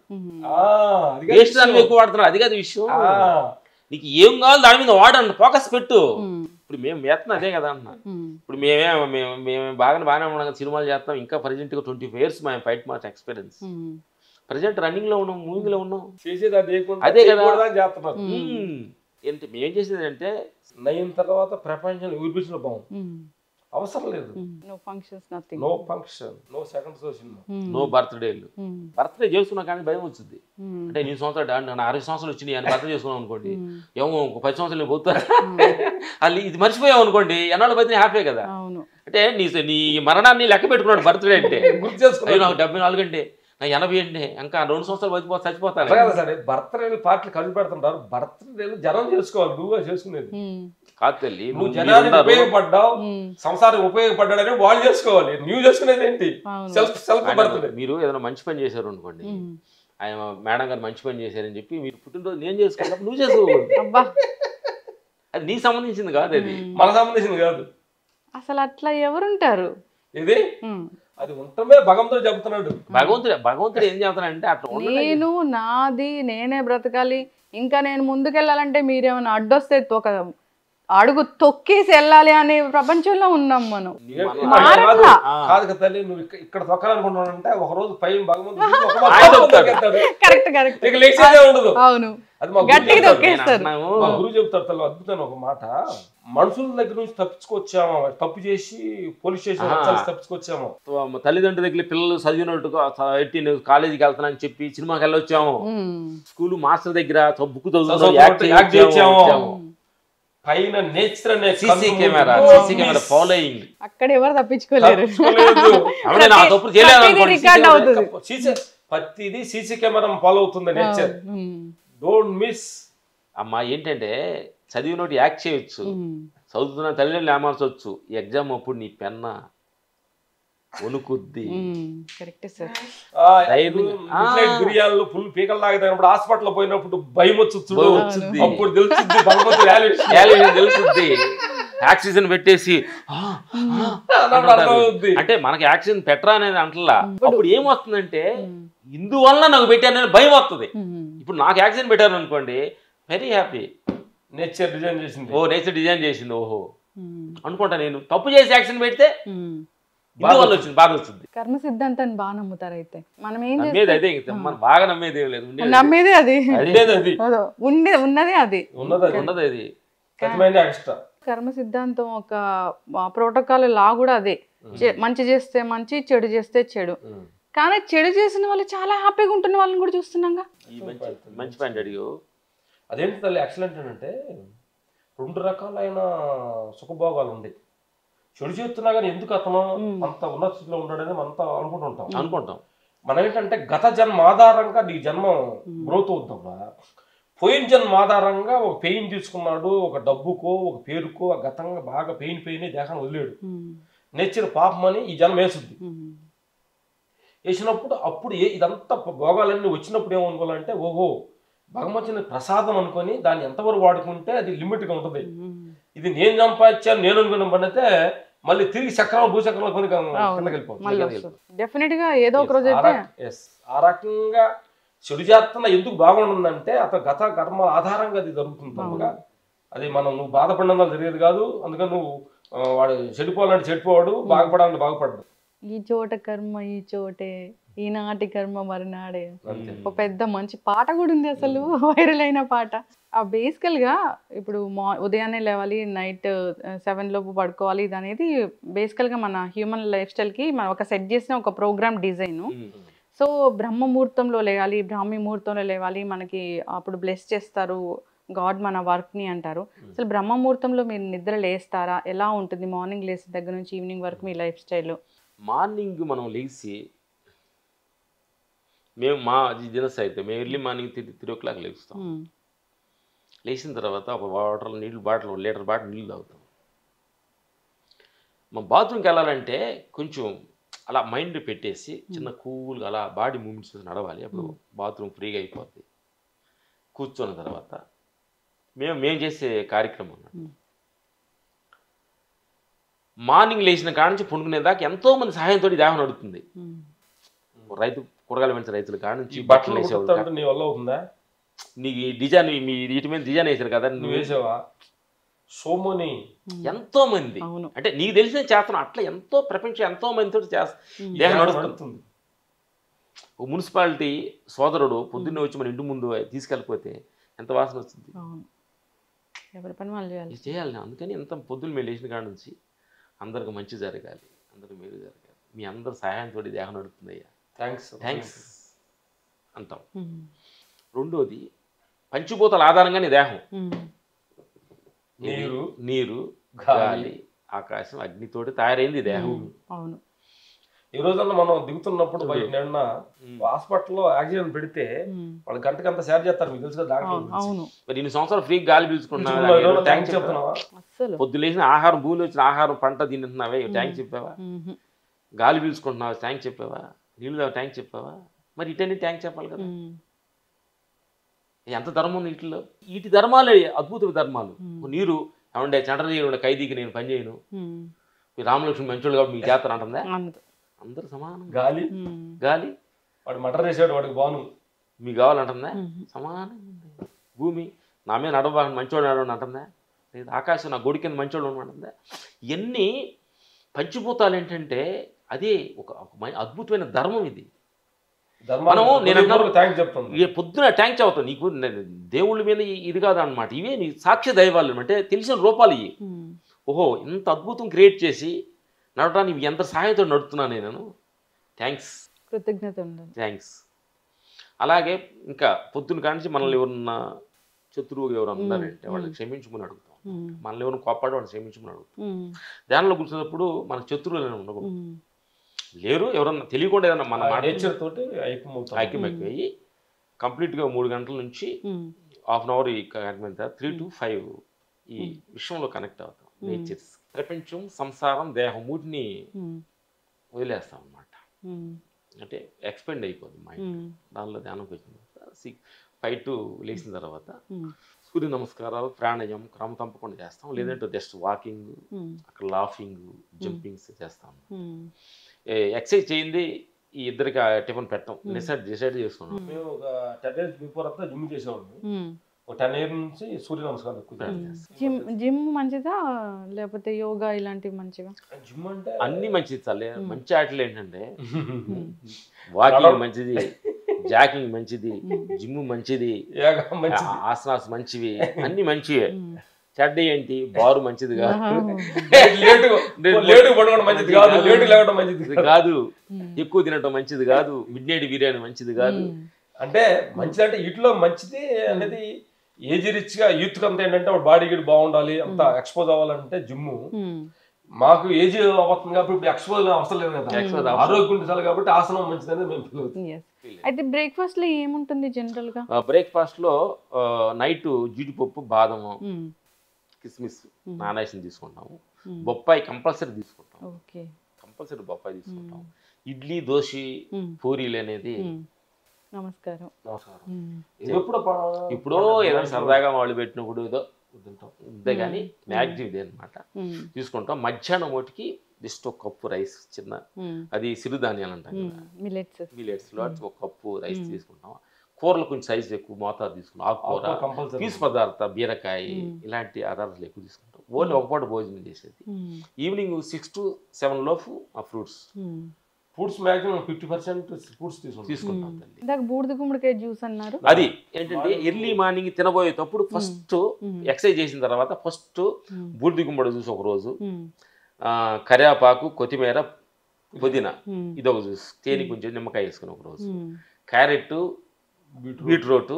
Speaker 3: వేస్ట్ దాని ఎక్కువ వాడుతున్నాడు. అది కాదు విషయం. నీకు ఏం కావాలి దాని మీద వాడండి, ఫోకస్ పెట్టు. ఇప్పుడు మేము వేస్తున్నాం అదే కదా అన్న. ఇప్పుడు మేము బాగానే ఉన్నాం, సినిమాలు చేస్తాం. ఇంకా ప్రజెంట్గా 25 years మా fight March experience. Present running లో ఉన్నాం, మూవీలో ఉన్నాం, అదే కదా ఏంటి మేము చేసేది అంటే
Speaker 2: నైన్ తర్వాత ప్రపంచం ఊరిపించిన బాగుంది. అవసరం లేదు.
Speaker 1: No functions, nothing.
Speaker 2: No function, no second show cinema,
Speaker 3: no బర్త్డేలు. బర్త్డే చేసుకున్నా కానీ భయం వచ్చింది. అంటే 8 సంవత్సరాలు, 60 సంవత్సరాలు వచ్చినాయి అని బర్త్డే చేసుకున్నాం అనుకోండి, ఏమో 10 సంవత్సరాలు పోతారు అది ఇది మర్చిపోయావు అనుకోండి, ఎన్నాళ్ళు బర్త్డే హ్యాపీ కదా. అంటే నీ మరణాన్ని లెక్క పెట్టుకున్నాడు బర్త్డే అంటే. గుర్తు చేసుకున్నాడు నాకు 74 అంటే, నా 80 అంటే, ఇంకా 2 సంవత్సరాలు చచ్చిపోతాను
Speaker 2: కదా. సరే బర్త్డేలు పార్టీలు కలిసి పెడుతుంటారు, బర్త్డేలు జనం చేసుకోవాలి, నువ్వుగా చేసుకునేది
Speaker 3: కాదు తల్లి.
Speaker 2: నువ్వు జనానికి ఉపయోగపడ్డావు, సంసారం ఉపయోగపడ్డాడని వాళ్ళు చేసుకోవాలి, నువ్వు చేసుకునేది ఏంటి? Self birthday.
Speaker 3: మీరు ఏదైనా మంచి పని చేశారు అనుకోండి, ఆయన మేడం గారు మంచి పని చేశారని చెప్పి మీరు పుట్టినరోజు నేను చేసుకున్నప్పుడు నువ్వు చేసుకోకూడదు. అది నీకు సంబంధించింది కాదు, అది
Speaker 2: మనకు సంబంధించింది కాదు.
Speaker 1: అసలు అట్లా ఎవరుంటారు?
Speaker 2: ఇది అది ఉంటమే భగవంతుడు చెబుతున్నాడు.
Speaker 3: భగవంతుడు ఏం చెబుతున్నాడంటే అట్లా
Speaker 1: నేను నాది నేనే బ్రతకాలి, ఇంకా నేను ముందుకెళ్ళాలంటే మీరేమైనా అడ్డొస్తే అడుగు తొక్కేసి వెళ్ళాలి అనే ప్రపంచంలో ఉన్నాం మనం.
Speaker 2: కాదు కదా తల్లి, నువ్వు ఇక్కడ తొక్కాలనుకుంటున్నానంటే ఒక రోజు పైన భగవంతుడు ఉండదు.
Speaker 1: అవును, గట్టిగా తొక్కేస్తారు.
Speaker 2: మా గురువు చెప్తారు తల్లి అద్భుతమైన ఒక మాట, మనుషుల దగ్గర నుంచి తప్పించుకొచ్చాము, తప్పు చేసి పోలీస్ స్టేషన్ తప్పించుకొచ్చాము.
Speaker 3: తల్లిదండ్రుల దగ్గర పిల్లలు చదివినట్టుగా కాలేజీకి వెళ్తానని చెప్పి సినిమాకి వెళ్ళొచ్చాము, స్కూల్ మాస్టర్ దగ్గర బుక్ చదువుతాము,
Speaker 2: పైన నేచర్ అనే
Speaker 3: సీసీ కెమెరా ఫాలోయింగ్,
Speaker 1: అక్కడ ఎవరు తప్పించుకోలేరు.
Speaker 2: ప్రతిదీ సీసీ కెమెరా ఫాలో అవుతుంది నేచర్. Don't miss.
Speaker 3: అమ్మా ఏంటంటే చదివినోటి యాక్ట్ చేయొచ్చు, చదువుతున్న తల్లిదండ్రులు ఏమార్చవచ్చు, ఎగ్జామ్ అప్పుడు నీ పెన్న వణుకుద్ది.
Speaker 2: బిర్యానీలు ఫుల్ పీకలు తాగుతాయినప్పుడు హాస్పిటల్ పోయినప్పుడు భయం వచ్చింది, అప్పుడు తెలుస్తుంది.
Speaker 3: ఆక్సిజన్ పెట్టేసి అంటే మనకి ఆక్సిజన్ పెట్టరా అనేది అంటలా. అప్పుడు ఏమొస్తుందంటే ఇందువల్ల నాకు పెట్టానని భయం వస్తుంది. ఇప్పుడు నాకు ఆక్సిజన్ పెట్టారు అనుకోండి, వెరీ హ్యాపీ.
Speaker 2: నేచర్ డిజైన్ చేసింది,
Speaker 3: నేచర్ డిజైన్ చేసింది, ఓహో అనుకుంటా. నేను తప్పు చేసి యాక్సిడెంట్ పెడితే ఇందువల్ల వచ్చింది, బాగా వచ్చింది.
Speaker 1: కర్మ సిద్ధాంతాన్ని బాగా నమ్ముతారు. అయితే మనం ఏం
Speaker 3: నమ్మేది అదే, మనం బాగా నమ్మేది ఏం లేదు,
Speaker 1: నమ్మేది అది ఉన్నదే అది
Speaker 3: ఉన్నది అది.
Speaker 1: కర్మ సిద్ధాంతం ఒక ప్రోటోకాల్ లా కూడా అదే, మంచి చేస్తే మంచి, చెడు చేస్తే చెడు. కానీ చెడు చేసిన వాళ్ళు చాలా హ్యాపీగా ఉంటున్న వాళ్ళని కూడా చూస్తున్నాగా.
Speaker 3: మంచి పాయింట్ అడిగావు.
Speaker 2: అదేంటి తల్లి ఎక్సలెంట్ అంటే 2 రకాలైన సుఖభోగాలు ఉన్నాయి. చెడు చేస్తున్నా కానీ ఎందుకు అతను అంత ఉన్నత స్థితిలో ఉన్నాడని మనంతా అనుకుంటాం. మనం ఏంటంటే గత జన్మ ఆధారంగా నీ జన్మ గ్రోత్ అవుతుందా, పోయిన జన్మ ఆధారంగా ఒక పెయిన్ తీసుకున్నాడు, ఒక డబ్బుకో ఒక పేరుకో గతంగా బాగా పెయిన్ దేహాన్ని వదిలేడు, నేర్చిన పాపం అని ఈ జన్మ వేసుద్ది. వేసినప్పుడు అప్పుడు ఇదంతా భోగాలన్నీ వచ్చినప్పుడు ఏమనుకోవాలంటే ఓహో భగవంతుని ప్రసాదం అనుకొని దాన్ని ఎంతవరకు వాడుకుంటే అది లిమిట్గా ఉంటుంది. ఇది నేను సంపాదించాను నేను అనుకున్న పని అయితే మళ్ళీ తిరిగి చక్రం భూచక్రంలో కొని కిందకి వెళ్ళిపోతుంది.
Speaker 1: డెఫినెట్ గా ఏదో ఒక రోజు అయితే
Speaker 2: ఆ రకంగా చెడు చేస్తున్న ఎందుకు బాగుంటుందంటే అతను గత కర్మ ఆధారంగా అది జరుగుతుంది తప్పగా అది నువ్వు బాధపడిన జరిగేది కాదు. అందుకని నువ్వు వాడు చెడిపోవాలంటే చెడిపోవాడు, బాగుపడాలంటే బాగుపడ్డాడు.
Speaker 1: ఈ చోట కర్మ ఈ చోటే ఈనాటి కర్మ మరునాడే ఒక పెద్ద మంచి పాట కూడా ఉంది అసలు, వైరల్ అయిన పాట. బేసికల్ గా ఇప్పుడు ఉదయాన్నే లేవాలి, నైట్ 7 లోపు పడుకోవాలి, ఇది అనేది బేసికల్ గా మన హ్యూమన్ లైఫ్ స్టైల్ కి మనం ఒక సెట్ చేసిన ఒక ప్రోగ్రామ్ డిజైన్. సో బ్రహ్మ ముహూర్తంలో లేవాలి, బ్రాహ్మీ ముహూర్తంలో లేవాలి, మనకి అప్పుడు బ్లెస్ చేస్తారు గాడ్ మన వర్క్ ని అంటారు. అసలు బ్రహ్మ ముహూర్తంలో మీరు నిద్ర లేస్తారా, ఎలా ఉంటుంది మార్నింగ్ లేసిన దగ్గర నుంచి ఈవినింగ్ వరకు మీ లైఫ్ స్టైల్?
Speaker 3: మార్నింగ్ మనం లేచి మేము మా దినస్ అయితే మేము ఎర్లీ మార్నింగ్ 3 o'clock లేస్తాం. లేచిన తర్వాత ఒక బాటిల్ లీటర్ బాటిల్ నీళ్ళు తాగుతాం. మా బాత్రూమ్కి వెళ్ళాలంటే కొంచెం అలా మైండ్ పెట్టేసి చిన్న కూల్గా అలా బాడీ మూమెంట్స్ నడవాలి, అప్పుడు బాత్రూమ్ ఫ్రీగా అయిపోద్ది. కూర్చున్న తర్వాత మేము చేసే కార్యక్రమం మార్నింగ్ లేచిన కాడ నుంచి పండుకునేదాకా ఎంతోమంది సహాయంతో దేహం నడుస్తుంది. రైతు కూరగాయలు పెంచే రైతుల కాడ నుంచి బట్టలు వేసేవాళ్ళు,
Speaker 2: నీ వల్ల అవుతుందా
Speaker 3: నీకు డిజైన్ మీ వీటి మీద డిజైన్ వేసారు కదా
Speaker 2: నువ్వు వేసావా, సోమని
Speaker 3: ఎంతో మంది అంటే నీకు తెలిసిన చేస్తాను అట్లా ఎంతో ప్రపంచం ఎంతో మందితో దేహం నడుస్తుంది. ఓ మున్సిపాలిటీ సోదరుడు పొద్దున్నే వచ్చి మన ఇంటి ముందు తీసుకెళ్ళిపోతే ఎంత వాసన వస్తుంది.
Speaker 1: ఎవరి పని వాళ్ళు
Speaker 3: చేయాలి. అందుకని ఎంత పొద్దున్న మేము లేచిన కాడ నుంచి అందరికి మంచి జరగాలి, అందరికి మేలు జరగాలి, మీ అందరి సహాయంతో దేహం నడుస్తుంది అయ్యా, థ్యాంక్స్ అంటాం. రెండోది పంచభూతాల ఆధారంగా నీ దేహం నీరు గాలి ఆకాశం అగ్నితోటి తయారైంది దేహం.
Speaker 1: అవును.
Speaker 2: ఈ రోజన్నా మనం దిగుతున్నప్పుడు బయట నిన్న హాస్పిటల్లో ఆక్సిజన్ పెడితే వాళ్ళు గంటకి అంత సేవ చేస్తారు, మీకు తెలుసు కదా.
Speaker 3: మరి ఇన్ని సంవత్సరాలు ఫ్రీ గాలి పీల్చుకుంటున్నావా, పొద్దు లేచిన ఆహారం భూమిలో వచ్చిన ఆహారం పంట తింటున్నావే ట్యాంక్ చెప్పావా, గాలి పీల్చుకుంటున్నావా ట్యాంక్ చెప్పావా, నీళ్ళు ట్యాంక్ చెప్పావా, మరి ఇటన్నీ ట్యాంక్ చెప్పాలి కదా. ఎంత ధర్మం ఉంది వీటిలో. వీటి ధర్మాలే అద్భుత ధర్మాలు. నీరు ఏమంటే చండ్రజీవుడు ఖైదీకి నేను పని చేయను, మీ రామలక్ష్మి మంచోళ్ళు కాబట్టి మీకు చేస్తారు అంటుందా, అందరు సమానం.
Speaker 2: గాలి
Speaker 3: గాలి
Speaker 2: వాడు మటర్ వేసాడు వాడికి బాను
Speaker 3: మీకు కావాలంటుందా, సమానం. భూమి నా మీద నడవబాగా మంచోడు నడవని అంటుందా, లేదు ఆకాశం నా గొడి కింద మంచోడు అంటుందా. ఇవన్నీ పంచిభూతాలు ఏంటంటే అదే ఒక అద్భుతమైన ధర్మం ఇది. మనము నేను పొద్దున ట్యాంక్ చదువుతాను నీకు దేవుళ్ళ మీద ఇది కాదు అనమాట, ఇవే నీ సాక్ష్య దైవాలు అంటే తెలిసిన రూపాలు ఇవి. ఓహో ఇంత అద్భుతం క్రియేట్ చేసి నడవడానికి ఎంత సహాయంతో నడుపుతున్నాను నేను, థ్యాంక్స్,
Speaker 1: కృతజ్ఞత,
Speaker 3: థ్యాంక్స్. అలాగే ఇంకా పొద్దున్న కానించి మనల్ని ఎవరన్నా శత్రువుగా ఎవరు ఉన్నారంటే వాళ్ళని క్షమించుకుని అడుగుతాం, మనల్ని ఎవరిని కోపాడు వాళ్ళని క్షమించుకుని అడుగుతాం. ధ్యానంలో కూర్చున్నప్పుడు మన శత్రువులు ఉండకూడదు, లేరు ఎవరన్నా తెలియకుండా ఏదన్నా మన
Speaker 2: నేచర్ తోటి
Speaker 3: ఐక్యమైపోయి కంప్లీట్గా 3 గంటల నుంచి ½ అవర్ ఈ 3 to 5 ఈ విషయంలో కనెక్ట్ అవుతాం. నేచర్స్ ప్రపంచం సంసారం దేహం మూటిని వదిలేస్తాం అన్నమాట. అంటే ఎక్స్పెండ్ అయిపోతుంది మైండ్. దానిలో ధ్యానంకి వచ్చిన తర్వాత 5 to లేచిన తర్వాత సూర్య నమస్కారాలు ప్రాణాయామం క్రమం తప్పకుండా చేస్తాం, లేదంటే జస్ట్ వాకింగ్ అక్కడ లాఫింగ్ జంపింగ్స్ చేస్తాం. ఎక్సర్సైజ్ చేయింది ఈ ఇద్దరికి టిఫిన్ పెట్టాం డిసైడ్ చేసుకున్నాం.
Speaker 2: మేము ఒక 10 days బిఫోర్ అంతా జిమ్ చేసేవాళ్ళం, ఒక 10 years నుంచి సూర్య నమస్కారాలు ఎక్కువ.
Speaker 1: జిమ్ మంచిదా లేకపోతే యోగా ఇలాంటివి మంచిగా?
Speaker 2: జిమ్ అంటే
Speaker 3: అన్ని మంచిది చాలే. మంచి ఆటలు ఏంటంటే వాకింగ్ మంచిది, జాకింగ్ మంచిది, జిమ్ మంచిది, ఆసనాస్ మంచివి, అన్ని మంచివే. చెడ్డ ఏంటి బారు మంచిది కాదు, కాదు ఎక్కువ తినటం మంచిది కాదు, మిడ్ నైట్ బిర్యానీ మంచిది కాదు.
Speaker 2: అంటే మంచిది అంటే వీటిలో మంచిది అనేది ఏజ్ రిచ్ గా యూత్ అంతా ఏంటంటే వాడు బాడీ గిడ్ బాగుండాలి, అంత ఎక్స్పోజ్ అవ్వాలంటే జిమ్. మాకు ఏజ్ అవుతుంది కాబట్టి ఇప్పుడు ఎక్స్పోజ్ అవసరం లేదు కదా, ఆరోగ్యం ఉండాలి కాబట్టి ఆసనం మంచిదని మేము ఫీల్ అవుతాం.
Speaker 1: అయితే బ్రేక్ఫాస్ట్ లో ఏముంటుంది జనరల్ గా?
Speaker 3: బ్రేక్ఫాస్ట్ లో నైట్ జీడిపప్పు, బాదము, కిస్మిస్ నానేసి తీసుకుంటాము. బొప్పాయి కంపల్సరీ తీసుకుంటాం, కంపల్సరీ బొప్పాయి తీసుకుంటాం. ఇడ్లీ, దోశ, పూరీలు అనేది
Speaker 1: నమస్కారం.
Speaker 3: ఇప్పుడు ఏదైనా సరదాగా వాళ్ళు పెట్టినప్పుడు ఏదో తింటాం అంతే, కానీ మ్యాక్సిమం ఇదే అనమాట తీసుకుంటాం. మధ్యాహ్నం ఒకటికి జస్ట్ ఒక కప్పు రైస్, చిన్న అది సిరుధాన్యాలు అంటాం కదా, మిల్లెట్స్ లో ఒక కప్పు రైస్ తీసుకుంటాం. కూరలు కొంచెం సైజు ఎక్కువ మోతాదు తీసుకుంటాం. ఆకుకూర, పీసు పదార్థ, బీరకాయ ఇలాంటి ఆధారాలు ఎక్కువ తీసుకుంటాం. ఓన్లీ ఒక పూట భోజనం చేసేది. ఈవినింగ్ 6 to 7 లోపు ఆ ఫ్రూట్స్
Speaker 2: మాక్సిమం 50% ఫ్రూట్స్ తీసుకుంటాం.
Speaker 1: బూడిద గుమ్మడికాయ జ్యూస్ అన్నారు,
Speaker 3: అది ఏంటంటే ఎర్లీ మార్నింగ్ తినబోయేటప్పుడు ఫస్ట్ ఎక్సర్సైజ్ చేసిన తర్వాత ఫస్ట్ బూడిద గుమ్మడి జ్యూస్ ఒక రోజు, కరివేపాకు, కొత్తిమీర, పుదీనా ఇదొక జ్యూస్, తేనె కొంచెం నిమ్మకాయ వేసుకుని ఒక రోజు, క్యారెట్, బీట్రూట్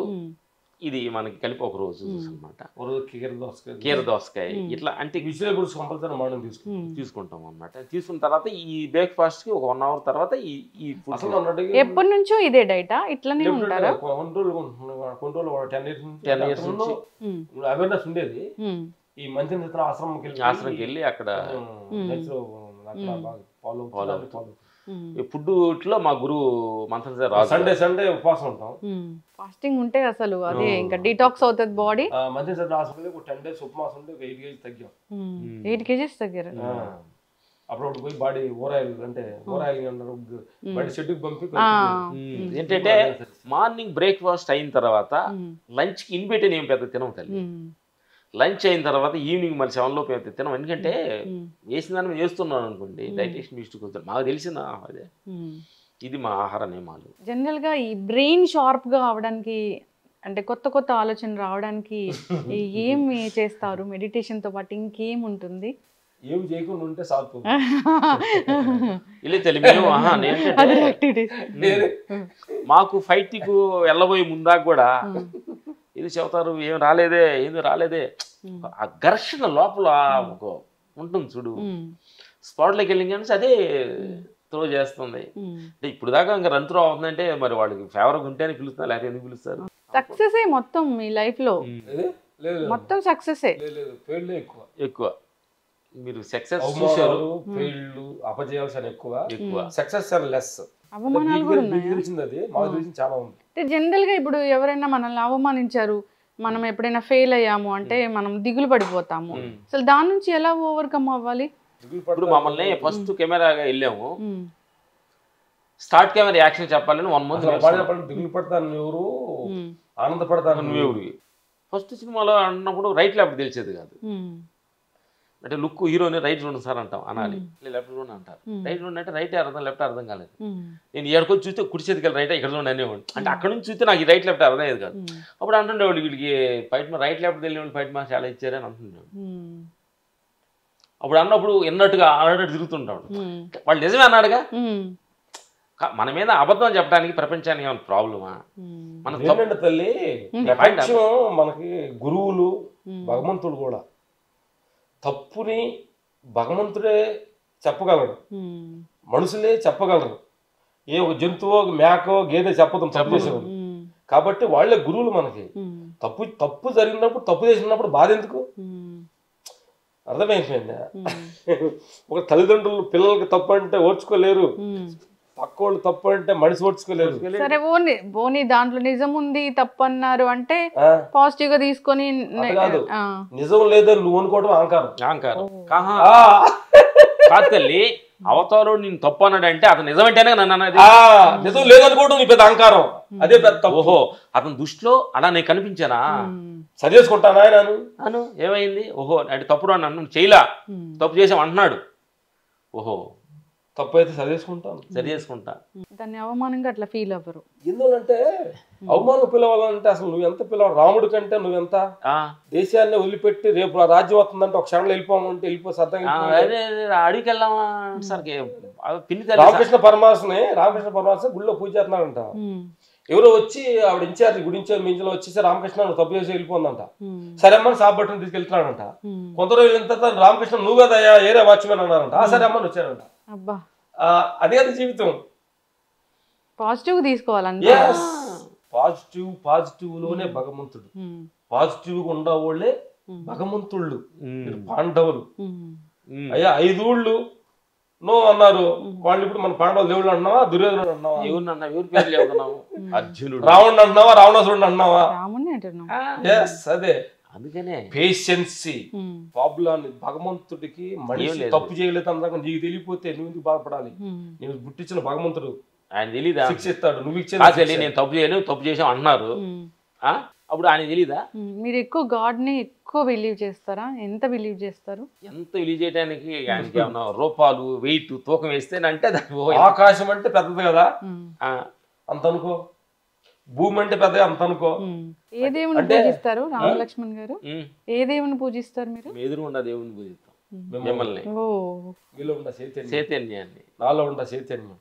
Speaker 3: ఇది మనకి కలిపి ఒక రోజు జ్యూస్ అనమాట. కీర దోసకాయ ఇట్లా అంటే తీసుకుంటాం అనమాట. తీసుకున్న తర్వాత ఈ బ్రేక్ఫాస్ట్ కి ఒక 1 hour తర్వాత ఈ
Speaker 1: ఎప్పటి నుంచో ఇదే డైటా ఇట్లానే ఉంటారా?
Speaker 2: 10 years నుంచి అవేర్నెస్ ఉండేది. ఈ మంచి ఆశ్రమంకి వెళ్ళి
Speaker 3: అక్కడ ఫుడ్ ఇట్లో మా గురువు మంత్రం
Speaker 2: సండే ఉపవాసం ఉంటాం.
Speaker 1: ఫాస్టింగ్ ఉంటే అసలు అదే ఇంకా డిటాక్స్ అవుతుంది బాడీ.
Speaker 2: మంచి హాస్పిటల్ 10 days ఉపవాసం ఉంటే 8 kgs తగ్గాం.
Speaker 1: 8 kgs తగ్గారు.
Speaker 2: అప్పుడు పోయి బాడీ ఓరాయిల్ అంటే ఓరాయిల్ బాడీ షెడ్యూల్ పంపి
Speaker 3: ఏంటంటే మార్నింగ్ బ్రేక్ఫాస్ట్ అయిన తర్వాత లంచ్కి ఇన్బెట్ ఏం పెద్ద తినం తల్లి. లంచ్ అయిన తర్వాత ఈవినింగ్ మళ్ళీ 7 లోపు అయితే తినం. ఎందుకంటే వేసిన దాన్ని మేము వేస్తున్నాను అనుకోండి, డైటేషన్ మిస్టేక్ వస్తుంది. మాకు తెలిసిన అదే ఇది మా ఆహార నియమాలు.
Speaker 1: జనరల్గా ఈ బ్రెయిన్ షార్ప్గా అవడానికి అంటే కొత్త కొత్త ఆలోచన రావడానికి ఏమి చేస్తారు? మెడిటేషన్తో పాటు ఇంకేం ఉంటుంది?
Speaker 2: ఏమి చేయకుండా ఉంటే సాగు
Speaker 3: ఇలా మాకు ఫైట్కు వెళ్ళబోయే ముందాక కూడా ఇది చెబుతారు, ఏం రాలేదే, ఏది రాలేదే, ఆ ఘర్షణ లోపల ఉంటుంది చూడు. స్పాట్లోకి వెళ్ళిన కానీ అదే త్రో చేస్తుంది. అంటే ఇప్పుడు దాకా ఇంకా రన్ త్రో అవుతుందంటే మరి వాళ్ళకి ఫేవర్గా ఉంటేనే పిలుస్తున్నారు, లేకపోతే ఎందుకు పిలుస్తారు?
Speaker 1: సక్సెస్ మొత్తం మీ లైఫ్ లో మొత్తం సక్సెస్
Speaker 2: ఎక్కువ.
Speaker 3: మీరు సక్సెస్ చూశారు,
Speaker 2: అపజయాలు ఎక్కువ, సక్సెస్ లెస్.
Speaker 1: జనరల్ గా ఇప్పుడు ఎవరైనా మనల్ని అవమానించారు, మనం ఎప్పుడైనా ఫెయిల్ అయ్యాము అంటే మనం దిగులు పడిపోతాము. అసలు దాని నుంచి ఎలా ఓవర్కమ్ అవ్వాలి?
Speaker 3: ఇప్పుడు మమ్మల్ని ఫస్ట్ కెమెరాగా వెళ్ళాము, స్టార్ట్ కెమెరా యాక్షన్ చెప్పాలని 1 month
Speaker 2: దిగులు పడతాను ఎవరు, ఆనందపడతాను నువ్వెవరు.
Speaker 3: ఫస్ట్ సినిమాలో అన్నప్పుడు రైట్ లెఫ్ట్ తెలిసేది కాదు. అంటే లుక్ హీరోని రైట్ చూడండి సార్ అంటాం, అనాలి. లెఫ్ట్ చూడండి అంటారు. రైట్ చూడండి అంటే రైట్ అర్థం, లెఫ్ట్ అర్థం కాలేదు. నేను ఎక్కడికి చూస్తే కుడి చేతికి రైట్, ఇక్కడ చూడండి అనేవాడు. అంటే అక్కడ నుంచి చూస్తే నాకు ఈ రైట్ లెఫ్ట్ అర్థం అయ్యేది కాదు. అప్పుడు అంటుండేవాళ్ళు వీళ్ళకి ఫైట్ రైట్ లెఫ్ట్ తెలియని వాళ్ళు ఫైట్ మార్క్స్ చాలా ఇచ్చారని అంటుండేవాడు. అప్పుడు అన్నప్పుడు ఎన్నట్టుగా అన్నట్టు తిరుగుతుంటాడు. వాళ్ళు నిజమే అన్నాడుగా. మన మీద అబద్ధం చెప్పడానికి ప్రపంచానికి ఏమైనా ప్రాబ్లమా?
Speaker 2: మన తల్లి మనకి గురువులు, భగవంతుడు కూడా తప్పుని భగవంతుడే చెప్పగలడు, మనుషులే చెప్పగలరు. ఏ ఒక జంతువో, మేకో, గేదె చెప్పదు తప్పు చేసేవాడు. కాబట్టి వాళ్ళే గురువులు మనకి. తప్పు జరిగినప్పుడు, తప్పు చేసినప్పుడు బాధ ఎందుకు? అర్థమైపోయిందా? ఒక తల్లిదండ్రులు పిల్లలకి తప్పు అంటే ఓర్చుకోలేరు, పక్కోళ్ళు తప్పు అంటే మనిషి ఓర్చుకోలేరు.
Speaker 1: సరే ఓని దాంట్లో నిజం ఉంది తప్పు అన్నారు అంటే పాజిటివ్ గా తీసుకొని
Speaker 2: కాదు, నిజం లేదని నువ్వు అనుకోవడం
Speaker 3: అహంకారం కాదు తల్లి. అవతారుడు నేను తప్పు అన్నాడు అంటే అతను నిజమంటేనే నన్ను అన్నది.
Speaker 2: నిజం లేదనుకోవడం నీ పెద్ద అహంకారం, అదే పెద్ద.
Speaker 3: ఓహో, అతని దృష్టిలో అలా నేను కనిపించానా?
Speaker 2: సరిచేసుకుంటానా
Speaker 3: అను ఏమైంది? ఓహో అంటే తప్పుడు అన్నాను, చేయలా, తప్పు చేసాం అంటున్నాడు. ఓహో
Speaker 2: తప్పు అయితే సరి చేసుకుంటా.
Speaker 1: దాన్ని అవమానంగా అట్లా ఫీల్ అవ్వరు.
Speaker 2: ఎందుకంటే అవమానం పిలవాలంటే అసలు నువ్వు ఎంత పిలవాలి? రాముడి కంటే నువ్వెంత? దేశాన్ని వదిలిపెట్టి రేపు రాజ్యం వస్తుందంటే ఒక క్షణంలో వెళ్ళిపోమంటే వెళ్ళిపో సర్దంగా
Speaker 3: అడిగికి వెళ్దామా సార్.
Speaker 2: రామకృష్ణ పరమాత్మ గుళ్ళో పూజ చేస్తున్నాడంట. ఎవరో వచ్చి ఆవిడ ఇన్ఛార్జ్ గుడి ఇన్ఛార్జ్ మించిన వచ్చేసి రామకృష్ణ నువ్వు తప్పు చేసి వెళ్ళిపోందంట. సరే అమ్మని సాబ్ బట్టను తీసుకెళ్తున్నాడంట. కొంత రోజులు వెళ్ళిన తర్వాత రామకృష్ణ నువ్వు కదా ఏరే వాచ్మెన్ అన్నారంట. సరే అమ్మని వచ్చారంట. అదే అది జీవితం.
Speaker 1: పాజిటివ్ తీసుకోవాలి.
Speaker 2: పాజిటివ్ లోనే భగవంతుడు. పాజిటివ్ గా ఉండేవాళ్ళే భగవంతుళ్ళు. పాండవులు అయ్యా 5 ఊళ్ళు నో అన్నారు. వాళ్ళు ఇప్పుడు మన పాండవులు దేవుళ్ళు అంటున్నావా, దుర్యోధనుడు అంటున్నావా,
Speaker 3: అర్జునుడు,
Speaker 2: రావణుడు అంటున్నావా, రావణాసురుడు అంటున్నావా? అదే
Speaker 3: అందుకనే
Speaker 2: పేషెన్సీ ప్రాబ్లం. భగవంతుడికి మనిషి తప్పు చేయలేదు అందాక నీకు తెలియపోతే నువ్వు ఎందుకు బాధపడాలి? నేను పుట్టించిన భగవంతుడు
Speaker 3: ఆయన తెలీదా
Speaker 2: శిక్ష ఇస్తాడు. నువ్వు ఇచ్చేది
Speaker 3: నేను తప్పు చేయలేదు, తప్పు చేసాం అంటున్నారు. అప్పుడు ఆయన తెలీదా?
Speaker 1: మీరు ఎక్కువ గాడ్ ని ఎక్కువ బిలీవ్ చేస్తారా? ఎంత బిలీవ్ చేస్తారు?
Speaker 3: ఎంత బిలీవ్ చేయడానికి ఆయనకి ఏమన్నా రూపాలు వెయిట్ తూకం వేస్తే అంటే
Speaker 2: ఆకాశం అంటే పెద్దది కదా అంత అనుకో, భూమి అంటే పెద్ద అంత అనుకో.
Speaker 1: ఏ దేవుని పూజిస్తారు రామలక్ష్మణ్ గారు? ఏ దేవుని పూజిస్తారు మీరు?
Speaker 3: ఎదురుగుండా దేవుని పూజిస్తాం. మిమ్మల్ని
Speaker 2: మీలో ఉన్న
Speaker 3: చైతన్యాన్ని,
Speaker 2: నాలో ఉన్న చైతన్యం,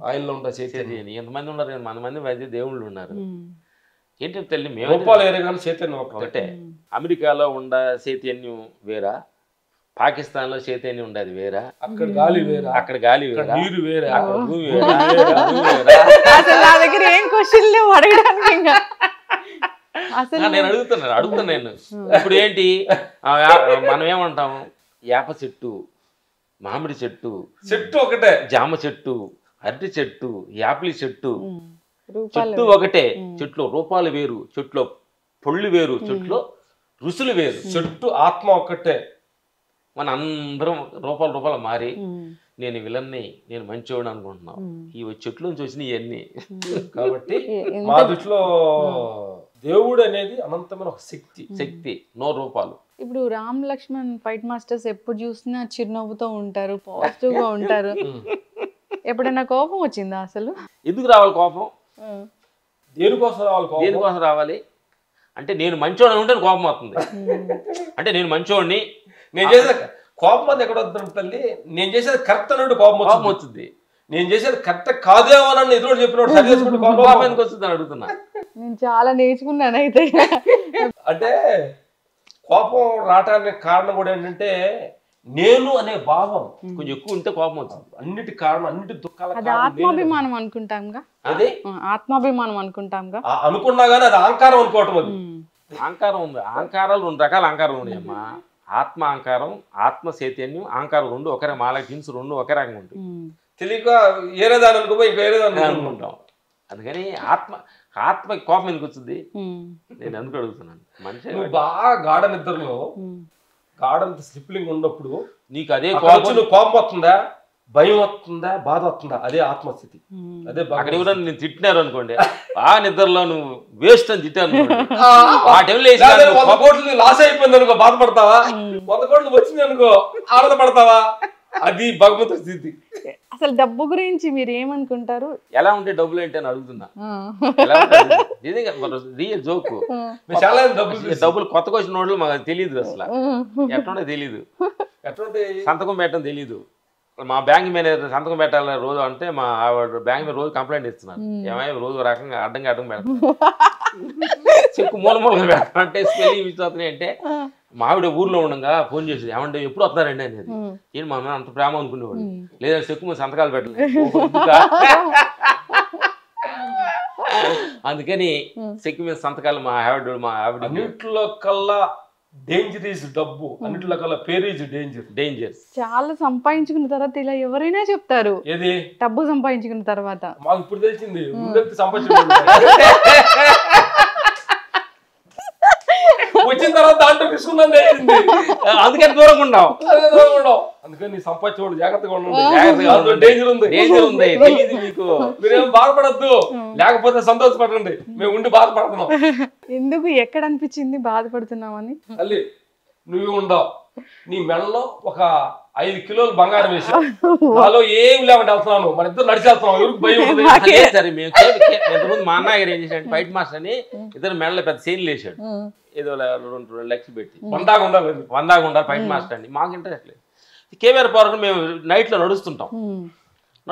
Speaker 2: ఆయనలో ఉన్న చైతన్యం.
Speaker 3: ఎంతమంది ఉన్నారు? మన మంది మధ్య దేవుళ్ళు ఉన్నారు. ఏంటంటే తల్లి మేము
Speaker 2: చైతన్యం
Speaker 3: ఒకటే. అమెరికాలో ఉండ చైతన్యం వేరా, పాకిస్తాన్ లో చైతన్యం ఉండదు వేరా,
Speaker 2: అక్కడ గాలి వేరా,
Speaker 3: అక్కడ గాలి వేరా,
Speaker 2: నీరు వేరా,
Speaker 3: అక్కడ భూమి
Speaker 1: నా దగ్గర ఏం క్వశ్చన్ లేవు అడగడానికి.
Speaker 3: నేను అడుగుతున్నాను. ఇప్పుడు ఏంటి మనం ఏమంటాము? వేప చెట్టు, మామిడి చెట్టు,
Speaker 2: ఒకటే,
Speaker 3: జామ చెట్టు, అరటి చెట్టు, యాపిల్ చెట్టు, చెట్టు ఒకటే. చెట్లు రూపాలు వేరు, చెట్లు పొళ్ళు వేరు, చెట్లు రుసులు వేరు.
Speaker 2: చెట్టు ఆత్మ ఒక్కటే.
Speaker 3: మన అందరం రూపాలు మారి నేను విలన్ని, నేను మంచివాడు అనుకుంటున్నాం. ఈ చెట్లు నుంచి వచ్చినాయి ఇవన్నీ.
Speaker 2: కాబట్టి మా దృష్టిలో దేవుడు అనేది అనంతమైన ఒక
Speaker 3: శక్తి, 100 రూపాలు.
Speaker 1: ఇప్పుడు రామ్ లక్ష్మణ్ ఫైట్ మాస్టర్స్ ఎప్పుడు చూసినా చిరునవ్వుతో ఉంటారు, పాజిటివ్ గా ఉంటారు. ఎప్పుడైనా కోపం వచ్చిందా అసలు?
Speaker 3: ఎందుకు రావాలి కోపం?
Speaker 2: దేనికోసం
Speaker 3: రావాలి అంటే నేను మంచోడు ఉంటే కోపం వస్తుంది. అంటే నేను మంచోడిని,
Speaker 2: నేను చేసే కోపం అది ఎక్కడ వస్తుంది తల్లి? నేను చేసేది కరెక్ట్ అన్నట్టు కోపం
Speaker 3: వచ్చింది.
Speaker 2: నేను చేసేది కరెక్ట్ కాదేమో అని ఎదురు చెప్పినప్పుడు కోపం ఎందుకు
Speaker 3: వస్తుంది అని అడుగుతున్నా.
Speaker 1: నేను చాలా నేర్చుకున్నాను అయితే.
Speaker 2: అంటే కోపం రావడానికి కారణం కూడా ఏంటంటే నేను అనే భావం
Speaker 3: కొంచెం ఎక్కువ ఉంటే కోపం వచ్చింది.
Speaker 2: అన్నిటి కారణం, అన్నిటి దుఃఖాల
Speaker 1: ఆత్మాభిమానం అనుకుంటాంగా.
Speaker 2: అదే
Speaker 1: ఆత్మాభిమానం అనుకుంటాంగా.
Speaker 2: అనుకున్నా గానీ అది అహంకారం అనుకోవటం. అది
Speaker 3: అహంకారం ఉంది. అహంకారాలు 2 రకాల అహంకారం ఉన్నాయమ్మా. ఆత్మ అహంకారం, ఆత్మ చైతన్యం. అహంకారం 2 ఒకరే. మాల టీమ్స్ 2 ఒకే రకంగా ఉంటాయి.
Speaker 2: తెలియక ఏరేదాని అనుకో ఇంకా ఏరేదాన్ని
Speaker 3: అనుకుంటాం. అందుకని ఆత్మ కోపం ఎందుకు వచ్చింది నేను అందుకు అడుగుతున్నాను. మనిషి
Speaker 2: బాగా గాఢ నిద్రలో గాఢంత స్లిప్లింగ్ ఉన్నప్పుడు
Speaker 3: నీకు అదే
Speaker 2: కోపం వస్తుందా, భయం వస్తుందా, బాధ వస్తుందా? అదే ఆత్మస్థితి. అదే
Speaker 3: అక్కడ ఎవరైనా నేను తిట్టినారు అనుకోండి, ఆ నిద్రలో నువ్వు వేస్ట్ అని తిట్టాను ఆ టైంలో
Speaker 2: 100 కోట్లు లాస్ అయిపోయింది అనుకో బాధపడతావా? 100 కోట్లు వచ్చింది అనుకో ఆనందపడతావా? అది భగవంతుడి స్థితి.
Speaker 1: అసలు డబ్బు గురించి మీరు ఏమనుకుంటారు?
Speaker 3: ఎలా ఉంటే డబ్బులు ఏంటి అని అడుగుతున్నా. Real joke. డబ్బులు కొత్తగా వచ్చిన వాళ్ళు మాకు తెలియదు. అసలు ఎట్లుంటే తెలీదు, సంతకం పెట్టడం తెలీదు. మా బ్యాంక్ మేనేజర్ సంతకం పెట్టాలి రోజు అంటే మా బ్యాంక్ మీద రోజు కంప్లైంట్ ఇస్తున్నారు. ఏమైనా రోజు రకంగా అడ్డంగా పెడతాం, చెక్కు మూలమూలగా పెడతాం అంటే స్పెల్లింగ్ మిస్ అవుతున్నాయి అంటే మా ఆవిడ ఊర్లో ఉండగా ఫోన్ చేసి ఏమంటే ఎప్పుడు వస్తున్నారండి అనేది. ఏంటి మా మీద అంత ప్రేమ అనుకునేవాడు. లేదంటే చెక్కు మీద సంతకాలు పెట్టలేదు. అందుకని చెక్కు మీద సంతకాలు మా ఆవిడ
Speaker 2: అన్నింటిలో కల్లా డేంజర్ ఈజ్ డబ్బు, అన్నింటిలో కల్లా పేరు ఈజ్ డేంజర్.
Speaker 1: చాలా సంపాదించుకున్న తర్వాత ఇలా ఎవరైనా చెప్తారు.
Speaker 2: ఏది
Speaker 1: డబ్బు సంపాదించుకున్న తర్వాత
Speaker 2: మాకు ఇప్పుడు తెలిసింది. సంపాదించుకున్న వచ్చిన తర్వాత దాంట్లో తీసుకున్నాను.
Speaker 3: అందుకని దూరంగా ఉన్నావు.
Speaker 2: అందుకని నీ సంపాదించేవాడు జాగ్రత్తగా ఉండండి. డేంజర్ ఉంది.
Speaker 3: తెలియదు మీకు.
Speaker 2: మీరేం బాధపడద్దు, లేకపోతే సంతోషపడండి. మేము ఉండి బాధపడుతున్నాం.
Speaker 1: ఎందుకు ఎక్కడ అనిపించింది బాధపడుతున్నామని?
Speaker 2: తల్లి నువ్వు ఉండవు. నీ మెడలో ఒక 5 కిలోలు బంగారం వేసావు. నాలో ఏం లేకుండా వెళ్తున్నాను. మన ఇద్దరు నడిచి వెళ్తున్నాం. ఎవరికి భయం ఉంటుంది?
Speaker 3: సరే మేము ఎంతమంది మా అన్నయ్య గారు ఏం చేశాడు, ఫైట్ మాస్టర్ అని ఇద్దరు మెడలో పెద్ద చైన్లు వేసాడు. ఏదో 2 లక్షలు పెట్టి
Speaker 2: 100 ఉండాలి
Speaker 3: ఫైట్ మాస్టర్ అండి. మాకు ఇంట్రెస్ట్ లేదు. కేవీఆర్ పార్క్ మేము నైట్ లో నడుస్తుంటాం.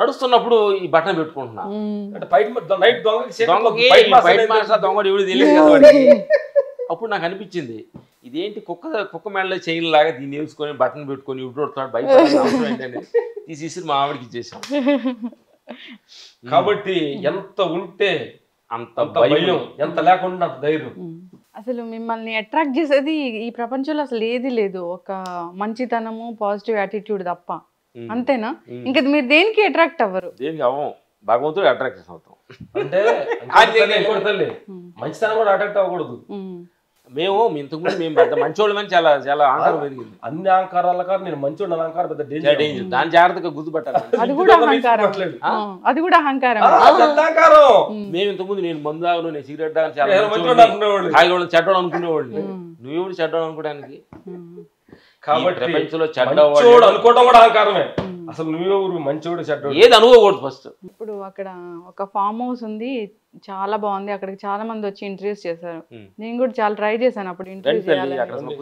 Speaker 3: నడుస్తున్నప్పుడు ఈ బటన్ పెట్టుకుంటున్నా.
Speaker 2: అంటే బయట నైట్
Speaker 3: దొంగకి బయట మాస్టర్ దొంగడు ఎవడు తెలియదు కదా వాడికి. అప్పుడు నాకు అనిపించింది ఇదేంటి కుక్క మెడలో చైన్ లాగా దీన్ని వేసుకొని బటన్ పెట్టుకొని ఇప్పుడు వస్తున్నాడు బయట అవసరం ఏంటంటే తీసేసి మా ఆవిడకి ఇచ్చేసాం.
Speaker 2: కాబట్టి ఎంత ఉంటే
Speaker 3: అంత
Speaker 2: భయం, ఎంత లేకుండా అంత ధైర్యం.
Speaker 1: అసలు మిమ్మల్ని అట్రాక్ట్ చేసేది ఈ ప్రపంచంలో అసలు ఏది లేదు, ఒక మంచితనము పాజిటివ్ యాటిట్యూడ్ తప్ప. అంతేనా? ఇంకా మీరు దేనికి అట్రాక్ట్ అవ్వరు?
Speaker 3: దేనికి అవ్వం, భగవంతుడు అట్రాక్షన్ అవుతాం.
Speaker 2: అంటే తల్లి మంచితనం కూడా అట్రాక్ట్ అవ్వకూడదు.
Speaker 3: మేము ఇంతకుముందు మేము పెద్ద మంచోళ్ళమని చాలా చాలా అహంకారం పెరిగింది.
Speaker 2: అన్ని అహంకారాల కాదు నేను మంచోడు అహంకారం పెద్ద డేంజర్.
Speaker 3: దాని జాగ్రత్తగా గుర్తుపట్టాలి.
Speaker 1: అది కూడా అహంకారం, అది కూడా అహంకారం.
Speaker 3: మేము ఇంతకుముందు నేను మందు తాగను, నేను సిగరెట్ తాగను, చాలా
Speaker 2: అనుకునేవాళ్ళు
Speaker 3: చెడ్డోడు అనుకునేవాళ్ళు. నువ్వెవడు చెడ్డోడు అనుకోవడానికి?
Speaker 2: కాబట్టి
Speaker 3: ప్రపంచంలో
Speaker 2: చెడ్డవాడు అనుకోవడం కూడా అహంకారమే. అసలు నువ్వెవరు మంచోడు చెడ్డోడు
Speaker 3: ఏది అనుకోకూడదు ఫస్ట్.
Speaker 1: ఇప్పుడు అక్కడ ఒక ఫామ్ హౌస్ ఉంది, చాలా బాగుంది. అక్కడికి చాలా మంది వచ్చి ఇంటర్వ్యూస్ చేశారు. నేను కూడా చాలా ట్రై చేశాను అప్పుడు ఇంటర్వ్యూ చేయాలని,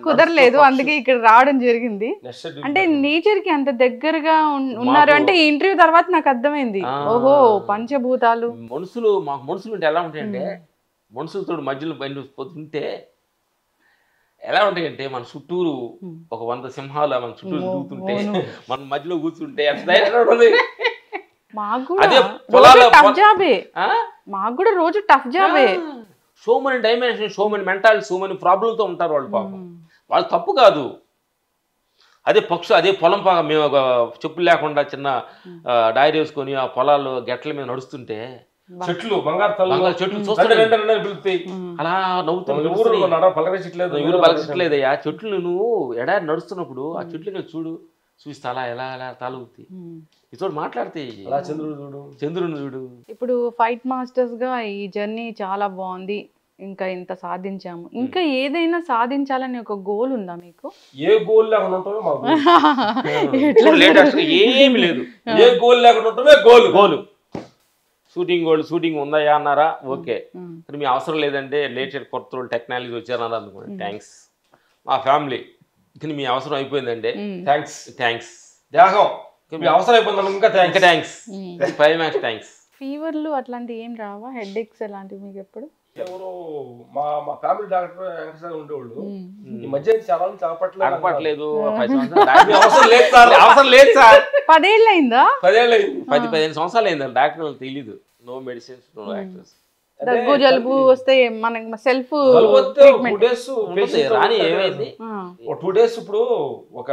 Speaker 1: కుదరలేదు. అందుకే ఇక్కడ రావడం జరిగింది. అంటే నేచర్ కి అంత దగ్గరగా ఉన్నారు అంటే ఈ ఇంటర్వ్యూ తర్వాత నాకు అర్థమైంది, ఓహో పంచభూతాలు
Speaker 3: మాకు మనుషులు ఉంటే ఎలా ఉంటాయంటే, మనుషులతో మధ్యలో పోతుంటే ఎలా ఉంటాయంటే మన చుట్టూరు ఒక 100 సింహాలు మన చుట్టూరు తిరుగుతుంటే మన మధ్యలో కూర్చుంటే మాకు
Speaker 1: కూడా రోజు టఫ్ జాబే.
Speaker 3: So many dimension, so many mentality, so many ప్రాబ్లంతో ఉంటారు వాళ్ళు. పాపం వాళ్ళు తప్పు కాదు. అదే అదే పొలం మేము ఒక చెప్పులు లేకుండా చిన్న డైరీ వేసుకొని ఆ పొలాలు గెట్ల మీద నడుస్తుంటే
Speaker 2: చెట్లు బంగారు
Speaker 3: చెట్లు అలా పలకరించట్లేదయ్యా. చెట్లు నువ్వు ఎడారి నడుస్తున్నప్పుడు ఆ చెట్లు చూడు, చూస్తే అలా ఎలా ఎలా తాలుగుతాయి. ఇతోడు మాట్లాడితే చంద్రుడు చూడు.
Speaker 1: ఇప్పుడు ఫైట్ మాస్టర్స్ గా ఈ జర్నీ చాలా బాగుంది, ఇంకా ఇంత సాధించాము, ఇంకా ఏదైనా సాధించాలని ఒక గోల్ ఉందా మీకు?
Speaker 2: ఏ గోల్ లేకుండా ఉంటామో
Speaker 3: ఏమి లేదు.
Speaker 2: ఏ గోల్ లేకుండా ఉంటామే గోల్.
Speaker 3: షూటింగ్ ఉందా అన్నారా, ఓకే. మీ అవసరం లేదంటే లేటెస్ట్ కొత్త టెక్నాలజీ వచ్చారన్నారు అనుకోండి, థ్యాంక్స్. మా ఫ్యామిలీ కానీ మీ అవసరం అయిపోయిందంటే థ్యాంక్స్.
Speaker 2: దేహం మీ అవసరం అయిపోయింది ఇంకా థ్యాంక్స్.
Speaker 3: థ్యాంక్స్.
Speaker 1: ఫీవర్లు అట్లాంటివి ఏం రావా? హెడ్ ఎక్స్ అలాంటివి మీకు ఎప్పుడు?
Speaker 2: ఎవరు మా ఫ్యామిలీ డాక్టర్ వెంకటేశ్వర ఉండేవాళ్ళు. ఈ మధ్య చాలా
Speaker 3: చెప్పట్లేదు.
Speaker 2: అవసరం లేదు సార్.
Speaker 1: 10 ఏళ్ళు అయిందా?
Speaker 3: 10-15 సంవత్సరాలు అయింది. డాక్టర్ తెలీదు. No medicines, no doctors.
Speaker 1: దగ్గు జలుబు వస్తే మనకి సెల్ఫ్
Speaker 2: 2 days
Speaker 3: రాని ఏమైంది
Speaker 2: 2 days ఇప్పుడు ఒక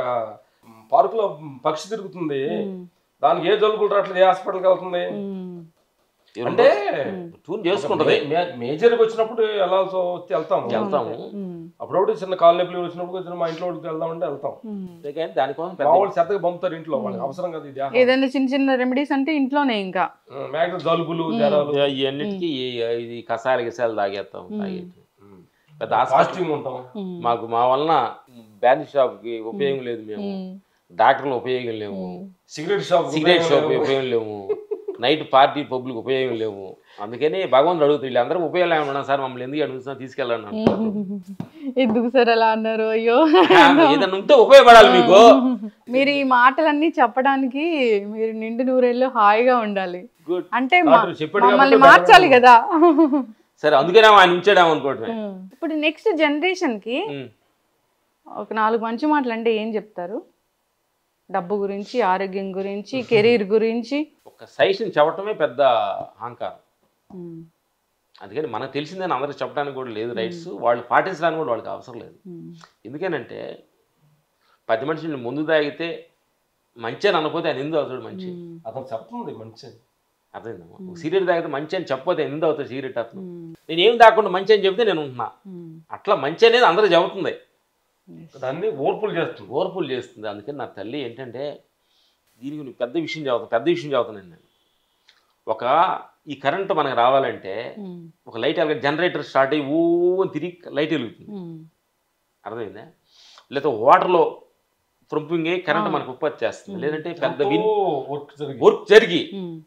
Speaker 2: పార్క్ లో పక్షి తిరుగుతుంది, దానికి ఏ జలుబులు రావట్లేదు, ఏ హాస్పిటల్కి వెళ్తుంది అంటే
Speaker 3: టూర్ చేసుకుంటది.
Speaker 2: మేజర్కి వచ్చినప్పుడు వెళ్తాము. అప్పుడప్పుడు చిన్న కాలు నొప్పులు వచ్చినప్పుడు మా ఇంట్లో వెళ్దామంటే వెళ్తాం.
Speaker 3: దానికోసం
Speaker 2: వాళ్ళు చెత్తగా పంపుతారు ఇంట్లో, వాళ్ళకి అవసరం కదా ఇది.
Speaker 1: ఏదైనా చిన్న రెమెడీస్ అంటే ఇంట్లోనే ఇంకా
Speaker 2: జలుబులు జ్వరాలు
Speaker 3: ఇవన్నిటికీ ఇది కషాయాలు గిసాలు తాగేస్తాం. పెద్ద
Speaker 2: ఫాస్టింగ్ ఉంటాం.
Speaker 3: మాకు మా వలన బ్యాండ్ షాప్ కి ఉపయోగం లేదు, మేము డాక్టర్లు ఉపయోగం లేవు,
Speaker 2: సిగరెట్ షాప్
Speaker 3: ఉపయోగం లేవు, నైట్ పార్టీ పబ్లిక్ ఉపయోగం లేవు. అందుకని భగవంతుడు అడుగుతుంది, వీళ్ళందరూ ఉపయోగం ఏమన్నా సార్ మమ్మల్ని ఎందుకు అడుగుతున్నా తీసుకెళ్ళండి.
Speaker 1: ఎందుకు సార్ అలా అన్నారు? అయ్యో
Speaker 3: ఏదన్నా ఉంటే ఉపయోగపడాలి మీకు.
Speaker 1: మీరు ఈ మాటలన్నీ చెప్పడానికి మీరు నిండు నూరేళ్ళు హాయిగా ఉండాలి, అంటే మమ్మల్ని మార్చాలి కదా.
Speaker 3: సరే అందుకనే ఆయన ఉంచాడాము అనుకోవటమే.
Speaker 1: ఇప్పుడు నెక్స్ట్ జనరేషన్ కి ఒక 4 మంచి మాటలు అంటే ఏం చెప్తారు? డబ్బు గురించి, ఆరోగ్యం గురించి, కెరీర్ గురించి.
Speaker 3: ఒక సజెషన్ చెప్పటమే పెద్ద అహంకారం. అందుకని మనకు తెలిసిందని అందరికి చెప్పడానికి కూడా లేదు రైట్స్, వాళ్ళు పాటించడానికి కూడా వాళ్ళకి అవసరం లేదు. ఎందుకనంటే 10 మనుషులు ముందు తాగితే మంచి అని అనకపోతే ఆయన ఎందుకు అవుతాడు మంచి?
Speaker 2: అతను చెప్తుంది మంచి
Speaker 3: అర్థమైందమ్మా. సిగరెట్ తాగితే మంచి అని చెప్పకపోతే ఎందుకు అవుతాడు సిగరెట్? అతను నేను ఏం తాగకుండా మంచి అని చెప్తే నేను ఉంటున్నా. అట్లా మంచి అనేది అందరూ చెబుతుంది,
Speaker 2: దాన్ని ఓర్పులు చేస్తుంది.
Speaker 3: అందుకని నా తల్లి ఏంటంటే దీనికి పెద్ద విషయం చదువుతాను నేను. ఈ కరెంట్ మనకు రావాలంటే ఒక లైట్ వెలగ జనరేటర్ స్టార్ట్ అయ్యి అని తిరిగి లైట్ వెలుగుతుంది, అర్థమైందా? లేదా వాటర్లో పంపింగ్ అయ్యి కరెంట్ మనకు ఉత్పత్తి చేస్తుంది. లేదంటే పెద్ద వర్క్ జరిగి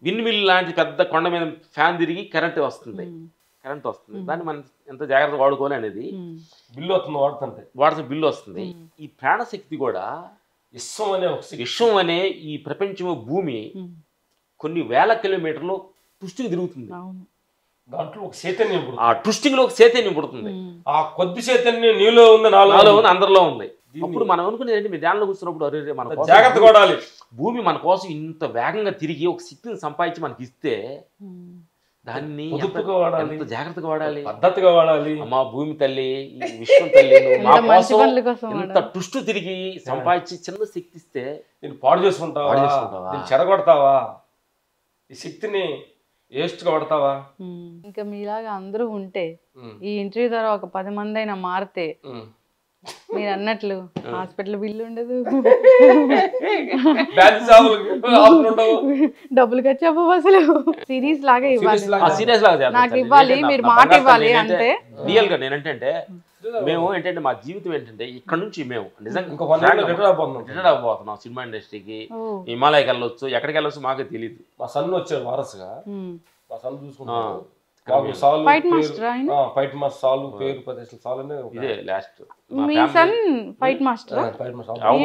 Speaker 3: విన్ మిల్ లాంటి పెద్ద కొండ మీద ఫ్యాన్ తిరిగి కరెంట్ వస్తుంది. దాన్ని మనం ఎంత జాగ్రత్తగా వాడుకోవాలి అనేది
Speaker 2: బిల్లు వస్తుంది, వాడుతుంటే
Speaker 3: బిల్లు వస్తుంది. ఈ ప్రాణశక్తి కూడా
Speaker 2: విశ్వం అనే ఒక శక్తి.
Speaker 3: విశ్వం అనే ఈ ప్రపంచము భూమి కొన్ని వేల కిలోమీటర్లు ట్విస్టింగ్ తిరుగుతుంది.
Speaker 2: దాంట్లో ఒక చైతన్యం పుడుతుంది.
Speaker 3: ఆ ట్విస్టింగ్ లో ఒక చైతన్యం పుడుతుంది.
Speaker 2: ఆ కొద్ది చైతన్యం నీలో ఉంది,
Speaker 3: నాలో ఉంది, అందరిలో ఉంది. అప్పుడు మనం అనుకునేది మీ ధ్యానంలో కూర్చున్నప్పుడు అరే మన
Speaker 2: జాగ్రత్త కొడాలి,
Speaker 3: భూమి మన కోసం ఇంత వేగంగా తిరిగి ఒక శక్తిని సంపాదించి మనకి ఇస్తే దాన్ని ఎంత జాగ్రత్తగా వాడాలి,
Speaker 2: పద్ధతిగా వాడాలి.
Speaker 3: అమ్మా భూమి తల్లి, ఈ విశ్వం తల్లి, మా కోసం ఎంత ట్విస్ట్ తిరిగి సంపాదించి చిన్న శక్తి ఇస్తే
Speaker 2: నేను పాడు చేసుకుంటావా, చెడగొడతావా, ఈ శక్తిని వేస్ట్గా పడతావా?
Speaker 1: ఇంకా మీలాగా అందరూ ఉంటే ఈ ఇంటర్వ్యూ ద్వారా ఒక 10 మంది అయినా మారితే మీరు అన్నట్లు హాస్పిటల్ బిల్లు ఉండదు, డబ్బులు ఖర్చు అవ్వవు, అసలు సిరీస్ లాగా ఇవ్వాలి, నాకు ఇవ్వాలి, మీరు మాట ఇవ్వాలి అంతే.
Speaker 3: రియల్ గా నేనంటే మేము ఏంటంటే మా జీవితం ఏంటంటే ఇక్కడ నుంచి మేము నిజంగా రిటైర్ అవ్వబోతున్నాం. సినిమా ఇండస్ట్రీకి హిమాలయకి వెళ్ళొచ్చు, ఎక్కడికి వెళ్ళొచ్చు మాకే తెలియదు.
Speaker 2: మా సన్ వచ్చాడు వారసుగా, మా సన్ చూసుకుంటాం.
Speaker 1: ఫైట్ మాస్టర్ ఆయన,
Speaker 2: ఫైట్ మాస్టర్ సాల్వ్ పేరు 10 సాల్వ్
Speaker 3: ఇదే లాస్ట్.
Speaker 1: మీ సన్ ఫైట్ మాస్టర్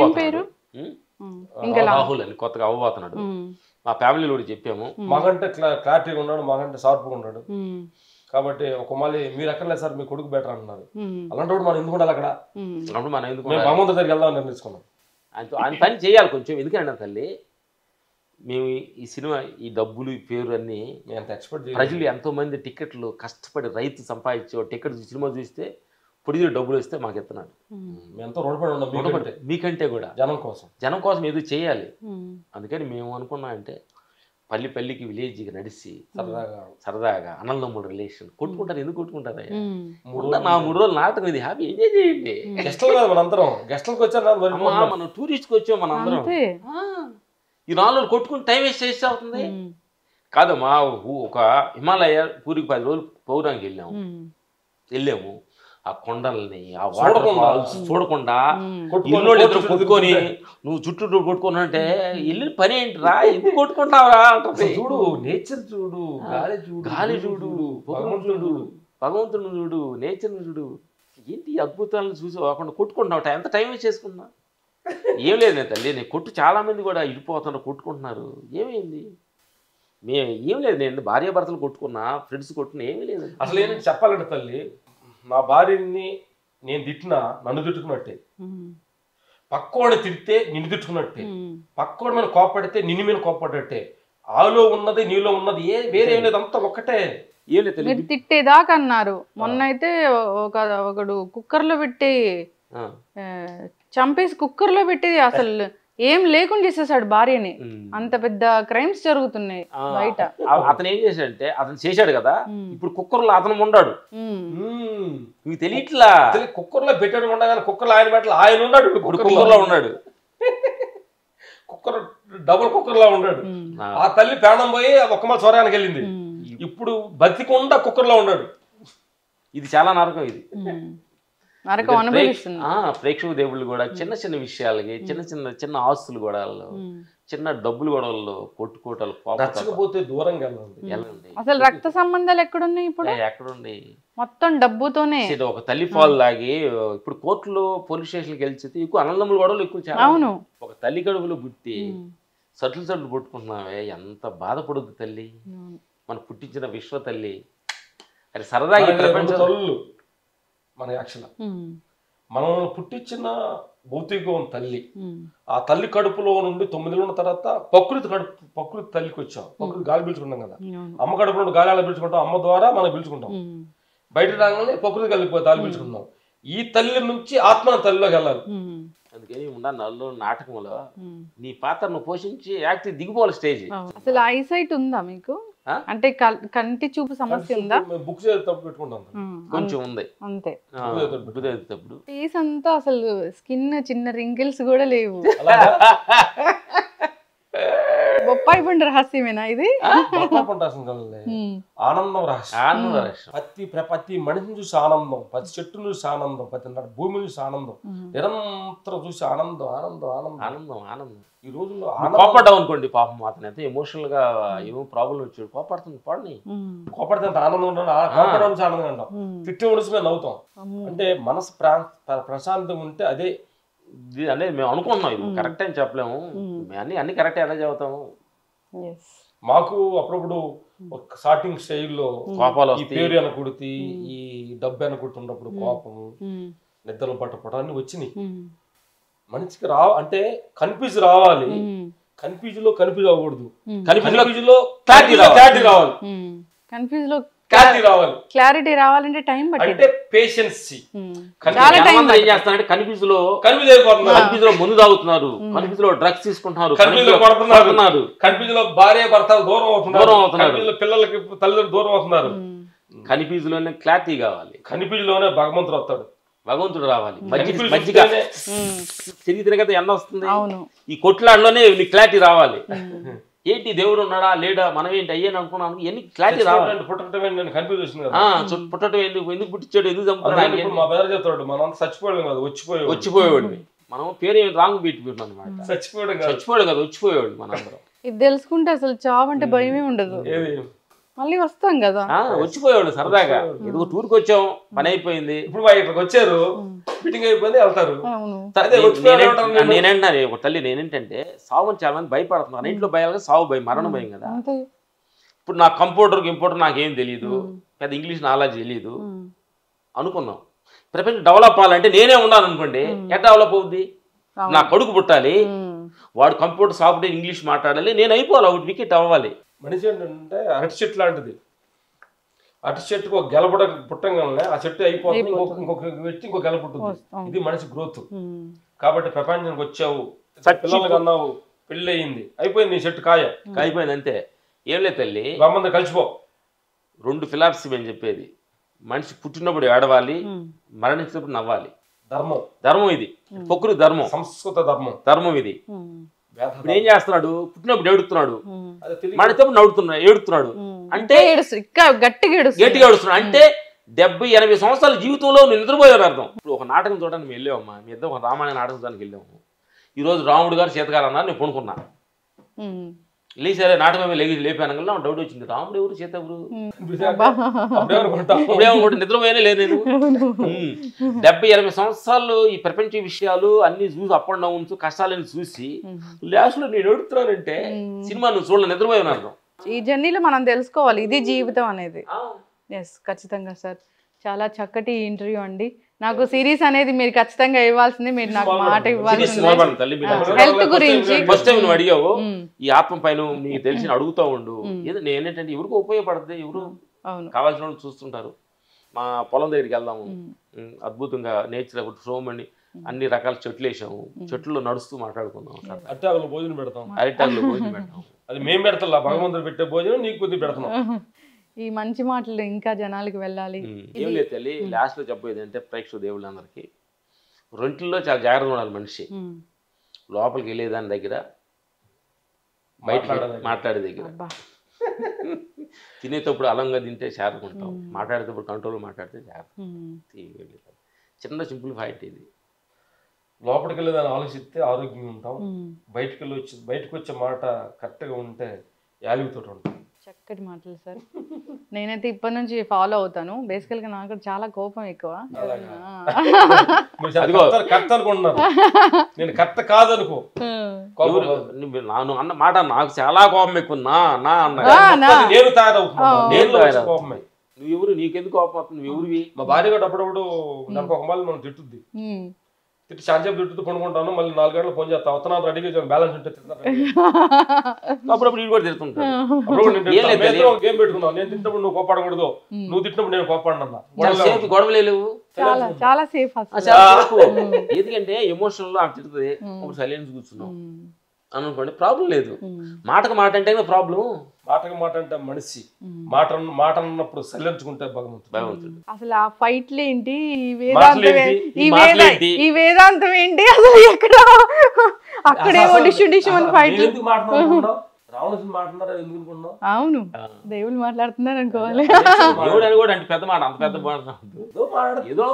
Speaker 1: ఏం పేరు? ఇంకా
Speaker 3: రాహుల్ అని కొత్తగా అవ్వబోతున్నాడు. మా ఫ్యామిలీలో కూడా చెప్పాము,
Speaker 2: మాకంటే క్లారిటీగా ఉన్నాడు, మాకంటే షార్ప్గా ఉన్నాడు. కాబట్టి ఒక మళ్ళీ మీరు ఎక్కడలేదు సార్, మీ కొడుకు బెటర్ అంటున్నారు. అలాంటి మనం ఎందుకు ఉండాలి అక్కడ?
Speaker 3: అప్పుడు మనం ఎందుకు
Speaker 2: భగవంతుడి దగ్గరికి వెళ్దామని నిర్ణయించుకున్నాం.
Speaker 3: ఆయన పని చేయాలి కొంచెం. ఎందుకంటే తల్లి మేము ఈ సినిమా ఈ డబ్బులు ఈ పేరు అన్నీ ప్రజలు ఎంతో మంది టికెట్లు కష్టపడి రైతు సంపాదించే టికెట్ సినిమా చూస్తే పొడిది డబ్బులు వస్తే మాకు ఇస్తున్నాడు.
Speaker 2: ఎంతో రుణపడి ఉన్నాం
Speaker 3: మీకంటే కూడా జనం కోసం ఏదో చేయాలి. అందుకని మేము అనుకున్నామంటే పల్లికి విలేజ్కి నడిచి సరదాగా అన్నదమ్ముడు రిలేషన్ కొట్టుకుంటారు. ఎందుకు కొట్టుకుంటారు? నా 3 రోజులు నాటకం, ఇది హ్యాపీ ఎంజాయ్ చేయండి. మనం టూరిస్ట్కి వచ్చాం మనందరం. ఈ 4 రోజులు కొట్టుకుని టైం వేస్ట్ చేస్తే అవుతుంది కాదమ్మా. ఒక హిమాలయ ఊరికి 10 రోజులు పౌరానికి వెళ్ళాము. ఆ కొండల్ని ఆ వాటర్ ఫాల్స్ చూడకుండా ఇన్నోళ్ళు ఇద్దరు కొట్టుకొని నువ్వు చుట్టూ కొట్టుకున్నా అంటే వెళ్ళిన పని ఏంటిరా, ఎందుకు కొట్టుకుంటావురా అంటే
Speaker 2: చూడు, నేచర్ చూడు,
Speaker 3: గాలి చూడు, భగవంతుడు చూడు, నేచర్ చూడు, ఏంటి అద్భుతాలను చూసి కాకుండా కొట్టుకుంటున్నావు. ఎంత టైం వేస్ట్ చేసుకున్నా ఏం లేదు నేను తల్లి. నేను కొట్టు చాలా మంది కూడా ఇడిపోతున్నారు, కొట్టుకుంటున్నారు. ఏమైంది? ఏం లేదు, నేను భార్యాభర్తలు కొట్టుకున్నా, ఫ్రెండ్స్ కొట్టుకున్నా, ఏమీ లేదు.
Speaker 2: అసలు ఏంటంటే చెప్పాలంటే తల్లి, నా భార్యని నేను తిట్టినా నన్ను తిట్టుకున్నట్టే, పక్కోడు తిడితే నిన్ను తిట్టుకున్నట్టే, పక్కోడు మీద కోపడితే నిన్ను మీద కోపడ్డట్టే. ఆలో ఉన్నది నీలో ఉన్నది వేరే ఏం లేదు, అంతా ఒక్కటే.
Speaker 3: ఏం లేదు,
Speaker 1: మీరు తిట్టేదాకా అన్నారు. మొన్న అయితే ఒకడు కుక్కర్లో పెట్టి చంపేసి కుక్కర్లో పెట్టి అసలు ఏం లేకుండా చేసేసాడు భార్యని. అంత పెద్ద క్రైమ్స్ జరుగుతున్నాయి బయట.
Speaker 3: అతను ఏం చేశాడంటే అతను చేశాడు కదా, ఇప్పుడు కుక్కర్లో అతను ఉన్నాడు. మీకు తెలియట్లా,
Speaker 2: కుక్కర్లో పెట్టాడు ఉండగానే కుక్కర్లో ఆయన పెట్టాలి, ఆయన ఉన్నాడు,
Speaker 3: కుక్కర్లో ఉన్నాడు.
Speaker 2: కుక్కర్ డబుల్ కుక్కర్లో ఉన్నాడు. ఆ తల్లి ప్రాణం పోయి ఒక్కమల స్వర్గానికి వెళ్ళింది. ఇప్పుడు బతికుండా కుక్కర్లో ఉన్నాడు.
Speaker 3: ఇది చాలా నరకం. ఇది
Speaker 1: అనుభవిస్తున్నా
Speaker 3: ప్రేక్షక దేవుళ్ళు కూడా చిన్న చిన్న విషయాలకి చిన్న ఆస్తులు గొడవల్లో, చిన్న డబ్బులు గొడవల్లో కొట్టుకోవటాలు,
Speaker 2: నచ్చకపోతే దూరంగా వెళ్ళండి.
Speaker 1: అసలు రక్త సంబంధాలు ఎక్కడున్నాయి ఇప్పుడు?
Speaker 3: ఎక్కడుండి,
Speaker 1: మొత్తం డబ్బుతోనే.
Speaker 3: ఒక తల్లి పాలు లాగి ఇప్పుడు కోర్టులో పోలీస్ స్టేషన్కి వెళ్తే ఎక్కువ అన్నదమ్ముల గొడవలు ఎక్కువ.
Speaker 1: అవును,
Speaker 3: ఒక తల్లి కడుపులో పుట్టి సట్లు పుట్టుకుంటున్నావే, ఎంత బాధపడుద్ది తల్లి. మనం పుట్టించిన విశ్వ తల్లి. అది సరదాగా ప్రపంచం
Speaker 2: మన యాక్షన్ మనం పుట్టించిన భౌతికం తల్లి. ఆ తల్లి కడుపులో నుండి 9 నెలల తర్వాత ప్రకృతి తల్లికి వచ్చాం. ప్రకృతి గాలి పీల్చుకుంటాం కదా, అమ్మ కడుపులో నుండి గాలి ఎలా పీల్చుకుంటాం, అమ్మ ద్వారా మనం పీల్చుకుంటాం. బయట రాగానే ప్రకృతి కలిపి గాలి పీల్చుకుంటాం. ఈ తల్లి నుంచి ఆత్మ తల్లిలోకి వెళ్ళాలి.
Speaker 3: అందుకని నల్లు నాటకంలో నీ పాత్ర నువ్వు పోషించి యాక్ట్ దిగిపోవాలి స్టేజ్.
Speaker 1: అసలు ఐసైట్ ఉందా మీకు? అంటే కంటి చూపు సమస్య ఉందా?
Speaker 2: బుక్స్ పెట్టుకుంటాం,
Speaker 3: కొంచెం ఉంది
Speaker 1: అంతే.
Speaker 3: తప్పుడు
Speaker 1: ఫేస్ అంతా అసలు స్కిన్ చిన్న రింకిల్స్ కూడా లేవు. బొప్పాయి పండు రహస్యమేనా ఇది?
Speaker 2: ఆనందం రహస్యం. ప్రతి మనిషిని చూసి ఆనందం, ప్రతి చెట్టును చూసి ఆనందం, ప్రతి భూమిని చూసి ఆనందం, నిరంతరం చూసి ఆనందం ఆనందం ఆనందం ఆనందం ఆనందం. ఈ రోజుల్లో
Speaker 3: కోపడ్డావు అనుకోండి, పాపం అతను అయితే ఎమోషనల్ గా ఏమో ప్రాబ్లం వచ్చాడు, కోపడుతుంది, పాడని
Speaker 2: కోపడితే ఆనందం ఉంటాం, కోపడడం నుంచి ఆనందంగా ఉంటాం, తిట్టి ఉడిసి మేము నవ్వుతాం. అంటే మనసు ప్రశాంతంగా ఉంటే అదే
Speaker 3: అంటే మేము అనుకుంటున్నాం ఇది కరెక్ట్ అని చెప్పలేము, అన్ని కరెక్ట్ ఎలా చెబుతాము.
Speaker 2: మాకు అప్పుడప్పుడు ఒక స్టార్టింగ్ స్టైల్లో
Speaker 3: కోపాలు
Speaker 2: ఈ పేరు అనకూడతి, ఈ డబ్బు అనకుంటున్నప్పుడు కోపము, నిద్రలు పట్టపట అన్ని వచ్చినాయి. మనిషికి అంటే కన్ఫ్యూజ్ రావాలి, కన్ఫ్యూజ్ లో కన్ఫ్యూజ్ అవ్వకూడదు, కన్ఫ్యూజ్ లో క్లారిటీ రావాలి,
Speaker 1: కన్ఫ్యూజ్ లో
Speaker 2: క్లారిటీ
Speaker 1: రావాలంటే టైం పట్టింది.
Speaker 2: అంటే పేషెన్స్.
Speaker 3: ఏం చేస్తారంటే కన్ఫ్యూజ్ లో ముందు తాగుతున్నారు, కన్ఫ్యూజ్ లో డ్రగ్స్ తీసుకుంటున్నారు,
Speaker 2: కన్ఫ్యూజ్ లో భార్య భర్త దూరం అవుతున్నారు, పిల్లలకి తల్లిదండ్రులు దూరం అవుతున్నారు.
Speaker 3: కన్ఫ్యూజ్ లోనే క్లారిటీ కావాలి,
Speaker 2: కన్ఫ్యూజ్ లోనే భగవంతుడు వస్తాడు,
Speaker 3: భగవంతుడు రావాలి. మజ్జిగ తిరిగి తిరగత ఎండ వస్తుంది, ఈ కొట్లాడలోనే నీకు క్లారిటీ రావాలి. ఏంటి దేవుడు ఉన్నాడా లేడా మనం ఏంటి అయ్యాను అనుకున్నాను, ఎన్ని క్లారిటీ రావాలి. పుట్టడం ఎందుకు పుట్టించాడు, ఎందుకు చంపుతున్నాడు,
Speaker 2: మా బెదర్ చెప్తాడు మనం చచ్చిపోయాడు కదా
Speaker 3: వచ్చిపోయేవాడు, మనం పేరు ఏమి రాంగ్ పెట్టుకున్నాం అనమాట. చచ్చిపోయాడు కదా వచ్చిపోయేవాడు మనందరం.
Speaker 1: ఇది తెలుసుకుంటే అసలు చావు అంటే భయమే ఉండదు, మళ్ళీ వస్తాం కదా.
Speaker 3: వచ్చిపోయేవాడు సరదాగా, ఏదో టూర్కి వచ్చాం పని అయిపోయింది,
Speaker 2: ఇప్పుడు ఇక్కడికి వచ్చారు మీటింగ్ అయిపోయింది వెళ్తారు.
Speaker 3: నేనంటాను ఒక తల్లి, నేనేంటంటే సావుని చాలా మంది భయపడుతున్నారు, ఇంట్లో భయాలుగా సావు భయం, మరణం భయం కదా. ఇప్పుడు నాకు కంప్యూటర్ నాకేం తెలియదు, పెద్ద ఇంగ్లీష్ నాలెడ్జ్ తెలియదు అనుకున్నాం. ప్రపంచం డెవలప్ అవ్వాలంటే నేనే ఉన్నాను అనుకోండి, ఎట్లా డెవలప్ అవుద్ది? నా కొడుకు పుట్టాలి, వాడు కంప్యూటర్ సాఫ్ట్వేర్ ఇంగ్లీష్ మాట్లాడాలి, నేను అయిపోవాలి, ఒకటి వికెట్ అవ్వాలి.
Speaker 2: మనిషి ఏంటంటే అరటి చెట్టు లాంటిది, అరటి చెట్టుకు ఒక గెల పుట్టంగానే ఆ చెట్టు అయిపోతుంది, ఇంకొక వ్యక్తి ఇంకో గెల పుట్టింది. ఇది మనిషి గ్రోత్. కాబట్టి ప్రపంచానికి వచ్చావు, పిల్లలు కన్నావు, పెళ్లి అయ్యింది, అయిపోయింది, నీ చెట్టు
Speaker 3: కాయిపోయింది అంతే. ఏం లేదు తల్లి,
Speaker 2: బామ్మంది కలిసిపో.
Speaker 3: 2 ఫిలాసఫీ అని చెప్పేది, మనిషి పుట్టినప్పుడు ఏడవాలి, మరణించినప్పుడు నవ్వాలి. ధర్మం ఇది, ప్రకృతి ధర్మం,
Speaker 2: సంస్కృత
Speaker 3: ధర్మం ఇది. ఇప్పుడు ఏం చేస్తున్నాడు, పుట్టినప్పుడు ఏడుతున్నాడు, మరణించినప్పుడు ఏడుతున్నాడు అంటే గట్టిగా ఏడుస్తున్నాడు అంటే 70-80 సంవత్సరాల జీవితంలో నువ్వు నిద్రపోయారు అర్థం. ఇప్పుడు ఒక నాటకం చూడడానికి మేము వెళ్ళామమ్మా, మీ ఇద్దరు ఒక రామాయణ నాటకం చూడడానికి వెళ్ళాము. ఈరోజు రాముడు గారు సీతగారు అన్నారు, నేను పడుకున్నా, లేచారే నాటకం లేపాను కదా, నాకు డౌట్ వచ్చింది, రాముడు ఎవరు సీత ఎవరు ఇప్పుడేమనుకుంటే నిద్రపోయానే లేదు నేను. 70-80 సంవత్సరాలు ఈ ప్రపంచ విషయాలు అన్ని చూసి అప్ అండ్ డౌన్స్ కష్టాలని చూసి లాస్ట్ లో నేను ఏడుతున్నానంటే సినిమా నువ్వు చూడలే, నిద్రపోయాను అర్థం.
Speaker 1: ఈ జర్నీలో మనం తెలుసుకోవాలి ఇది జీవితం అనేది. ఎస్, ఖచ్చితంగా సార్, చాలా చక్కటి ఇంటర్వ్యూ అండి. నాకు సిరీస్ అనేది మీరు ఖచ్చితంగా ఇవ్వాల్సింది, మీరు నాకు మాట ఇవ్వాల్సింది. హెల్త్ గురించి
Speaker 3: ఫస్ట్ టైం నువ్వు అడిగావు, ఈ ఆత్మ పైన నీకు తెలిసి అడుగుతూ ఉండు. నేనేంటంటే ఎవరికి ఉపయోగపడుతుంది, ఎవరు కావాల్సిన వాళ్ళు చూస్తుంటారు. మా పొలం దగ్గరికి వెళ్దాము, అద్భుతంగా నేచర్ సోమని అన్ని రకాల చెట్లు వేసాము, చెట్లు నడుస్తూ మాట్లాడుకుందాం,
Speaker 2: అరిటాకులో భోజనం పెడతాం,
Speaker 3: అది
Speaker 2: మేము పెడతాం, భగవంతుడు పెట్టే భోజనం నీకు కొద్దిగా పెడతాం.
Speaker 1: ఈ మంచి మాటలు ఇంకా జనాలకి వెళ్ళాలి.
Speaker 3: ఏం లేదు తల్లి, లాస్ట్ లో చెప్పేది అంటే ప్రేక్షక దేవుళ్ళందరికీ రొంటిల్లో చాలా జాగ్రత్తగా ఉండాలి మనిషి. లోపలికి వెళ్ళేదాని దగ్గర, బయట మాట్లాడే దగ్గర, తినేటప్పుడు అలంగా తింటే జాగ్రత్తగా మాట్లాడేటప్పుడు కంట్రోల్ మాట్లాడితే జాగ్రత్త. చిన్న సింపుల్ ఫైట్ ఇది.
Speaker 2: లోపలికి వెళ్ళేదాన్ని ఆలోచిస్తే ఆరోగ్యంగా ఉంటాం, బయటకు వచ్చే మాట కరెక్ట్గా ఉంటే యాలిగుతో ఉంటాం.
Speaker 1: చక్కటి మాటలు సార్, నేనైతే ఇప్పటి నుంచి ఫాలో అవుతాను. బేసికల్గా నాకు చాలా కోపం ఎక్కువ.
Speaker 2: కరెక్ట్ అనుకుంటున్నారు, నేను కరెక్ట్ కాదనుకో.
Speaker 3: అన్న మాట నాకు చాలా కోపం ఎక్కువ,
Speaker 2: నేను తయారవుతున్నా.
Speaker 3: నువ్వు ఎవరు, నీకెందుకు కోపం అవుతుంది, నువ్వు ఎవరివి?
Speaker 2: మా భార్య కూడా అప్పుడప్పుడు నాకు ఒక మళ్ళీ మనం తిట్టుద్ది, తిట్టి చాలాసేపు తిట్టుతూ కొనుక్కుంటాను, మళ్ళీ 4 గంటలు ఫోన్ చేస్తా, అవుతున్నాను రెడీగా బ్యాలెన్స్ ఉంటే
Speaker 3: అప్పుడప్పుడు ఇది కూడా తిడుతుంటాను.
Speaker 2: గేమ్ పెట్టుకున్నావు, నేను తిట్టినప్పుడు నువ్వు కోపాడకూడదు, నువ్వు తిట్టినప్పుడు నేను కోపాడన్నా.
Speaker 3: గొడవలేవు,
Speaker 1: చాలా సేఫ్.
Speaker 3: ఎందుకంటే ఎమోషనల్ లో ఆమె తిడుతుంది, అప్పుడు సైలెన్స్ కూర్చున్నాం అనుకోండి, ప్రాబ్లం లేదు. మాటకు మాట అంటే ప్రాబ్లం,
Speaker 2: మాటకు మాట అంటే మనిషి, మాట అన్నప్పుడు సైలెంచుకుంటే భగవంతుడు.
Speaker 1: అసలు ఆ ఫైట్లు ఏంటి, ఈ వేదాంతం ఏంటి, అసలు ఎక్కడ అక్కడేమో డిష్ అని ఫైట్.
Speaker 2: రావణాసురుడు మాట్లాడారు ఎందుకు అనుకున్నావు?
Speaker 1: అవును, దేవుళ్ళు మాట్లాడుతున్నారు అనుకోవాలి.
Speaker 3: దేవుడు అని కూడా అంటే పెద్ద మాట, అంత పెద్ద మాట ఏదో.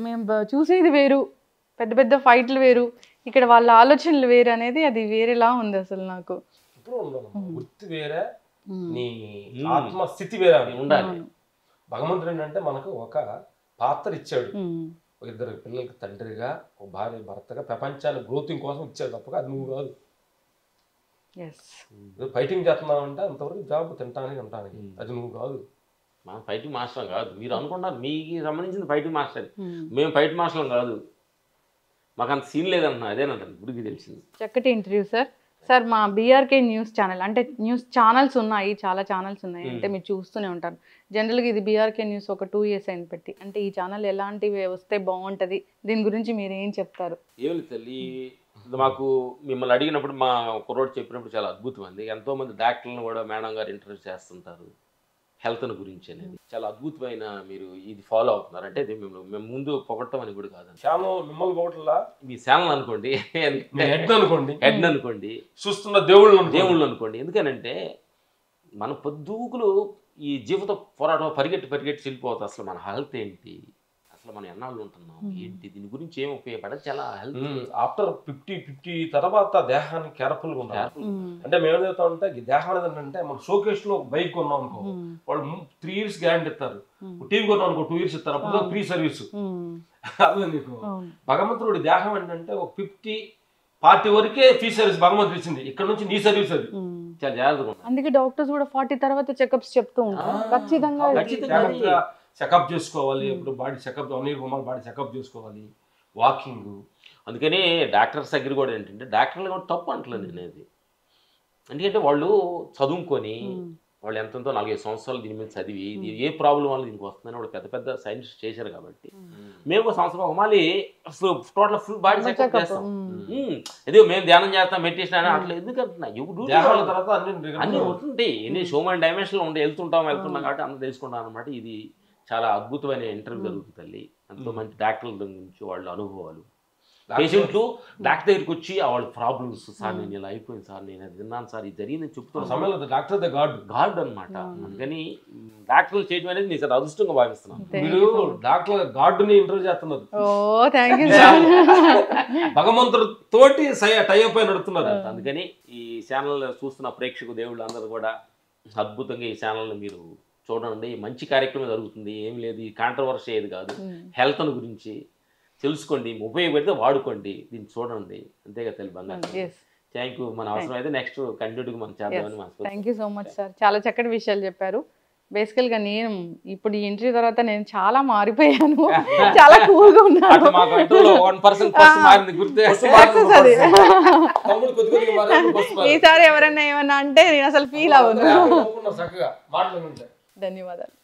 Speaker 1: మేము చూసేది వేరు, పెద్ద పెద్ద ఫైట్లు వేరు, ఇక్కడ వాళ్ళ ఆలోచనలు వేరు అనేది అది వేరేలా ఉంది అసలు. నాకు
Speaker 2: వృత్తి వేరే, నీ ఆత్మస్థితి వేరే ఉండాలి. భగవంతుడు ఏంటంటే మనకు ఒక పాత్ర ఇచ్చాడు, ఒక ఇద్దరు పిల్లలకి తండ్రిగా, ఒక భార్య భర్తగా ప్రపంచాన్ని గ్రోతింగ్ కోసం ఇచ్చారు తప్పక అది నువ్వు కాదు. ఫైటింగ్ చేస్తున్నావు అంటే అంతవరకు జాబ్ తింటానికి ఉంటానికి, అది నువ్వు కాదు.
Speaker 3: మనం ఫైటింగ్ మాస్టర్ కాదు, మీరు అనుకుంటారు మీకు సంబంధించిన ఫైటింగ్ మాస్టర్, మేము ఫైట్ మాస్టర్లం కాదు, మాకు అంత సీన్ లేదంటున్నా. అదేనంటారు గుడికి తెలిసింది.
Speaker 1: చక్కటి ఇంటర్వ్యూ సార్. సార్ మా బీఆర్కే న్యూస్ ఛానల్ అంటే న్యూస్ ఛానల్స్ ఉన్నాయి, చాలా ఛానల్స్ ఉన్నాయి, అంటే మీరు చూస్తూనే ఉంటారు. జనరల్గా ఇది బీఆర్కే న్యూస్ ఒక 2 years అయింది పెట్టి. అంటే ఈ ఛానల్ ఎలాంటివి వస్తే బాగుంటుంది, దీని గురించి మీరు ఏం చెప్తారు?
Speaker 3: ఏమి లేదు తల్లి, మాకు మిమ్మల్ని అడిగినప్పుడు మా కుర్రోడు చెప్పినప్పుడు చాలా అద్భుతం అండి. ఎంతోమంది డాక్టర్లను కూడా మేడం గారు ఇంటర్వ్యూ చేస్తుంటారు హెల్త్ని గురించి అనేది. చాలా అద్భుతమైన మీరు ఇది ఫాలో అవుతున్నారు. అంటే ఇది మేము ముందు పొగట్టం అని కూడా కాదండి.
Speaker 2: ఛానల్ మిమ్మల్ని పొగటలా,
Speaker 3: మీ ఛానల్ అనుకోండి, హెడ్ అనుకోండి,
Speaker 2: చూస్తున్న దేవుళ్ళు
Speaker 3: అనుకోండి. ఎందుకనంటే మన పొద్దుకులు ఈ జీవిత పోరాటం పరిగెట్టి వెళ్ళిపోతుంది. అసలు మన హెల్త్ ఏంటి, అసలు మనం ఎన్నాళ్ళు ఉంటున్నాం ఏంటి, దీని గురించి ఏం ఉపయోగపడదు. చాలా హెల్త్
Speaker 2: ఆఫ్టర్ 50 తర్వాత దేహాన్ని కేర్ఫుల్గా ఉండాలి. అంటే మేము ఏం చెప్తా ఉంటే దేహం అనేది ఏంటంటే మన షోకేస్ లో బైక్ కొన్నాం అనుకో, వాళ్ళు 3 years గ్యారంటీ ఇస్తారు. టీవీ కొన్నాం అనుకో 2 years ఇస్తారు, అప్పుడు ఫ్రీ సర్వీస్. అదే నీకు భగవంతుడి దేహం ఏంటంటే ఒక 50-40 వరకే ఫ్రీ సర్వీస్ భగవంతుడు ఇచ్చింది. ఇక్కడ నుంచి నీ సర్వీస్ అది.
Speaker 3: చాలా జాగ్రత్తగా.
Speaker 1: అందుకే డాక్టర్స్ కూడా 40 తర్వాత చెకప్స్ చెప్తూ ఉంటారు. ఖచ్చితంగా
Speaker 2: చెకప్ చేసుకోవాలి. ఇప్పుడు body checkup, 1 year body checkup చేసుకోవాలి, వాకింగ్.
Speaker 3: అందుకని డాక్టర్స్ దగ్గర కూడా ఏంటంటే డాక్టర్లు కూడా తప్పు అంటలేదు అనేది. ఎందుకంటే వాళ్ళు చదువుకొని వాళ్ళు ఎంతో 4-5 సంవత్సరాలు దీని మీద చదివి ఏ ప్రాబ్లం వల్ల దీనికి వస్తుందని వాళ్ళు పెద్ద సైన్స్ చేశారు. కాబట్టి మేము ఒక సంవత్సరం ఒక మళ్ళీ టోటల్ ఫుల్ బాడీ చెకప్ చేస్తాం. అదే మేము ధ్యానం చేస్తాం, మెడిటేషన్ అని అట్లా ఎందుకు అంటున్నా, అన్ని ఉంటుంటాయి. ఎన్ని హ్యూమన్ డైమెన్షన్లో ఉండి వెళ్తుంటాం కాబట్టి అందరూ తెలుసుకుంటాం అనమాట. ఇది చాలా అద్భుతమైన ఇంటర్వ్యూ జరుగుతుంది తల్లి. ఎంతో మంచి డాక్టర్ల నుంచి వాళ్ళ అనుభవాలు, పేషెంట్లు డాక్టర్ దగ్గరికి వచ్చి వాళ్ళ ప్రాబ్లమ్స్, సార్ నేను ఇలా అయిపోయింది సార్, నేను అది విన్నాను సార్, ఇది జరిగింది చెప్తున్నా సమయంలో డాక్టర్ ద గాడ్ అనమాట. అందుకని డాక్టర్లు చేయడం అనేది నేను చాలా అదృష్టంగా భావిస్తున్నాను.
Speaker 2: మీరు డాక్టర్ గాడ్ని ఇంటర్వ్యూ చేస్తున్నారు. భగవంతుడు తోటి టైఅప్ అయి నడుతున్నారు.
Speaker 3: అందుకని ఈ ఛానల్ చూస్తున్న ప్రేక్షకు దేవుళ్ళు అందరూ కూడా అద్భుతంగా ఈ ఛానల్ని మీరు చూడండి. మంచి కార్యక్రమం జరుగుతుంది, ఏం లేదు, ఈ కాంట్రవర్సీ ఏది కాదు. హెల్త్ గురించి తెలుసుకోండి, ఉపయోగపడితే వాడుకోండి, దీన్ని చూడండి. అంతేగా తల్లి బంగారు. Thank you. మన అవసరం అయితే నెక్స్ట్ కంటిన్యూగా మనం చేద్దామని.
Speaker 1: Thank you so much sir, చాలా చక్కటి విషయాలు చెప్పారు. బేసికల్గా నేను ఇప్పుడు ఈ ఇంటర్వ్యూ తర్వాత నేను చాలా మారిపోయాను, చాలా కూల్గా ఉన్నాను. ఈసారి ఎవరన్నా ఏమన్నా అంటే నేను అసలు ఫీల్ అవ్వను.
Speaker 2: ధన్యవాదాలు.